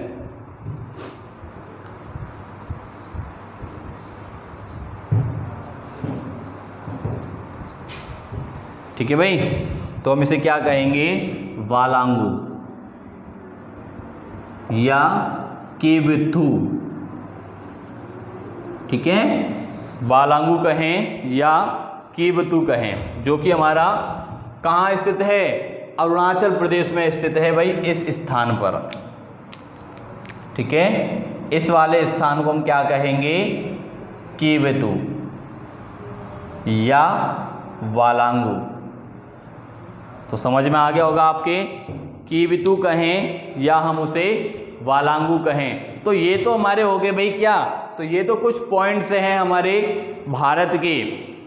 ठीक है भाई, तो हम इसे क्या कहेंगे, वालांगू या केबिथू। ठीक है, वालांगू कहें या केबिथू कहें, जो कि हमारा कहाँ स्थित है, अरुणाचल प्रदेश में स्थित है भाई, इस स्थान पर। ठीक है, इस वाले स्थान को हम क्या कहेंगे, केबिथू या वालांगू। तो समझ में आ गया होगा आपके, केबिथू कहें या हम उसे वालांगू कहें। तो ये तो हमारे हो गए भाई क्या, तो ये तो कुछ पॉइंट्स हैं हमारे भारत के।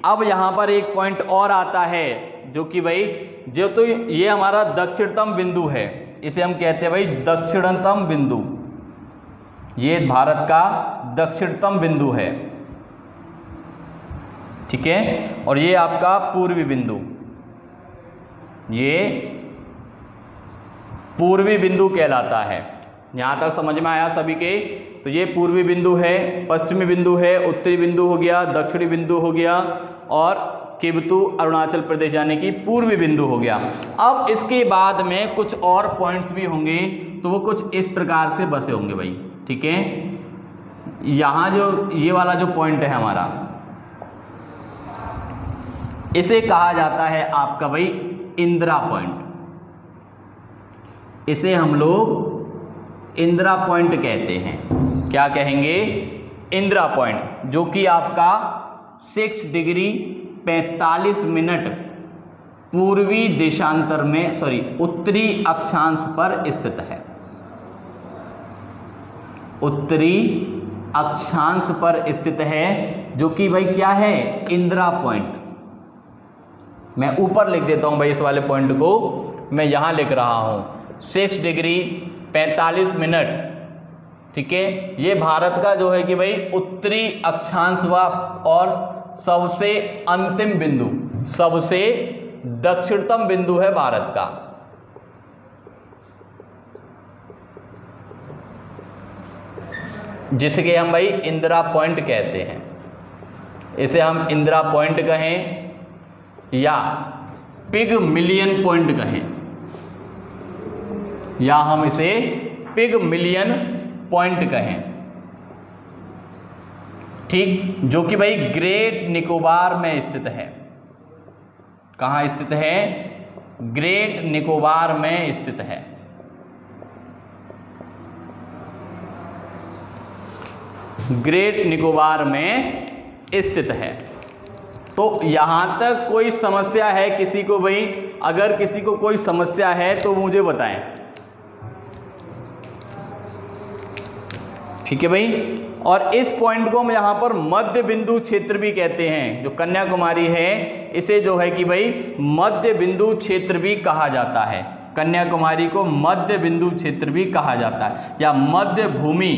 अब यहाँ पर एक पॉइंट और आता है, जो कि भाई जो तो ये हमारा दक्षिणतम बिंदु है, इसे हम कहते हैं भाई दक्षिणतम बिंदु। ये भारत का दक्षिणतम बिंदु है। ठीक है, और ये आपका पूर्वी बिंदु, ये पूर्वी बिंदु कहलाता है। यहाँ तक समझ में आया सभी के। तो ये पूर्वी बिंदु है, पश्चिमी बिंदु है, उत्तरी बिंदु हो गया, दक्षिणी बिंदु हो गया और केबिथू अरुणाचल प्रदेश यानी कि पूर्वी बिंदु हो गया। अब इसके बाद में कुछ और पॉइंट्स भी होंगे, तो वो कुछ इस प्रकार से बसे होंगे भाई। ठीक है, यहाँ जो ये वाला जो पॉइंट है हमारा, इसे कहा जाता है आपका भाई इंदिरा पॉइंट। इसे हम लोग इंदिरा पॉइंट कहते हैं। क्या कहेंगे, इंदिरा पॉइंट, जो कि आपका 6 डिग्री 45 मिनट पूर्वी देशांतर में, सॉरी उत्तरी अक्षांश पर स्थित है। उत्तरी अक्षांश पर स्थित है, जो कि भाई क्या है, इंदिरा पॉइंट। मैं ऊपर लिख देता हूं भाई, इस वाले पॉइंट को मैं यहां लिख रहा हूं 6 डिग्री 45 मिनट। ठीक है, ये भारत का जो है कि भाई उत्तरी अक्षांश और सबसे अंतिम बिंदु, सबसे दक्षिणतम बिंदु है भारत का। जिसके हम भाई इंदिरा पॉइंट कहते हैं। इसे हम इंदिरा पॉइंट कहें या पिगमिलियन पॉइंट कहें, या हम इसे पिगमिलियन पॉइंट कहें। ठीक, जो कि भाई ग्रेट निकोबार में स्थित है। कहाँ स्थित है, ग्रेट निकोबार में स्थित है। ग्रेट निकोबार में स्थित है। तो यहां तक कोई समस्या है किसी को भाई, अगर किसी को कोई समस्या है तो मुझे बताएं। ठीक है भाई, और इस पॉइंट को हम यहाँ पर मध्य बिंदु क्षेत्र भी कहते हैं। जो कन्याकुमारी है, इसे जो है कि भाई मध्य बिंदु क्षेत्र भी कहा जाता है। कन्याकुमारी को मध्य बिंदु क्षेत्र भी कहा जाता है, या मध्य भूमि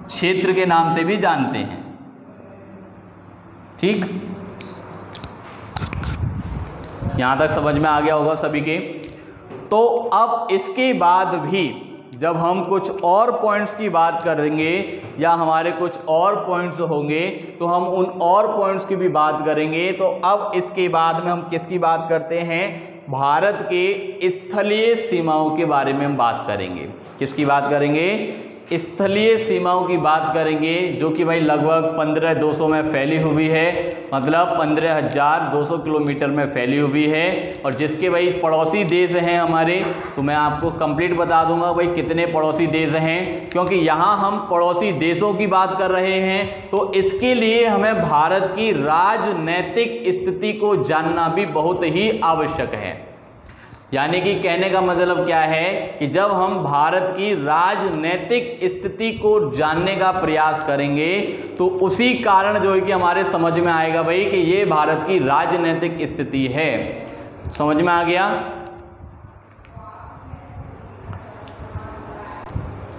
क्षेत्र के नाम से भी जानते हैं। ठीक, यहां तक समझ में आ गया होगा सभी के। तो अब इसके बाद भी जब हम कुछ और पॉइंट्स की बात करेंगे या हमारे कुछ और पॉइंट्स होंगे तो हम उन और पॉइंट्स की भी बात करेंगे। तो अब इसके बाद में हम किसकी बात करते हैं, भारत के स्थलीय सीमाओं के बारे में हम बात करेंगे। किसकी बात करेंगे, स्थलीय सीमाओं की बात करेंगे, जो कि भाई लगभग 15,200 में फैली हुई है, मतलब 15,200 किलोमीटर में फैली हुई है। और जिसके भाई पड़ोसी देश हैं हमारे, तो मैं आपको कंप्लीट बता दूंगा भाई कितने पड़ोसी देश हैं, क्योंकि यहाँ हम पड़ोसी देशों की बात कर रहे हैं। तो इसके लिए हमें भारत की राजनैतिक स्थिति को जानना भी बहुत ही आवश्यक है। यानी कि कहने का मतलब क्या है कि जब हम भारत की राजनीतिक स्थिति को जानने का प्रयास करेंगे तो उसी कारण जो है कि हमारे समझ में आएगा भाई कि ये भारत की राजनीतिक स्थिति है। समझ में आ गया?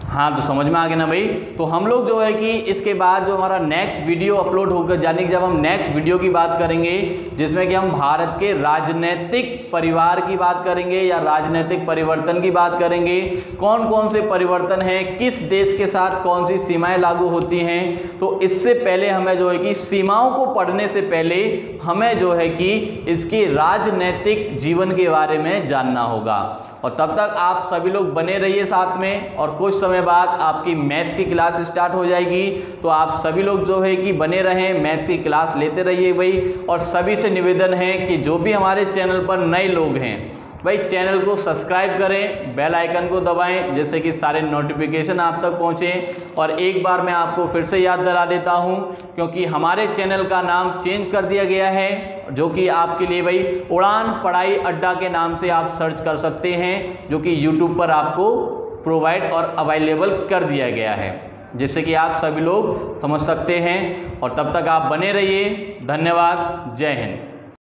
हाँ, तो समझ में आ गया ना भाई। तो हम लोग जो है कि इसके बाद जो हमारा नेक्स्ट वीडियो अपलोड होकर, यानी कि जब हम नेक्स्ट वीडियो की बात करेंगे जिसमें कि हम भारत के राजनीतिक परिवार की बात करेंगे या राजनीतिक परिवर्तन की बात करेंगे, कौन कौन से परिवर्तन हैं, किस देश के साथ कौन सी सीमाएं लागू होती हैं। तो इससे पहले हमें जो है कि सीमाओं को पढ़ने से पहले हमें जो है कि इसके राजनीतिक जीवन के बारे में जानना होगा। और तब तक आप सभी लोग बने रहिए साथ में, और कुछ समय बाद आपकी मैथ की क्लास स्टार्ट हो जाएगी। तो आप सभी लोग जो है कि बने रहें, मैथ की क्लास लेते रहिए भाई। और सभी से निवेदन है कि जो भी हमारे चैनल पर नए लोग हैं भाई, चैनल को सब्सक्राइब करें, बेल आइकन को दबाएं, जिससे कि सारे नोटिफिकेशन आप तक पहुंचें। और एक बार मैं आपको फिर से याद दिला देता हूं, क्योंकि हमारे चैनल का नाम चेंज कर दिया गया है, जो कि आपके लिए भाई उड़ान पढ़ाई अड्डा के नाम से आप सर्च कर सकते हैं, जो कि यूट्यूब पर आपको प्रोवाइड और अवेलेबल कर दिया गया है, जिससे कि आप सभी लोग समझ सकते हैं। और तब तक आप बने रहिए। धन्यवाद। जय हिंद।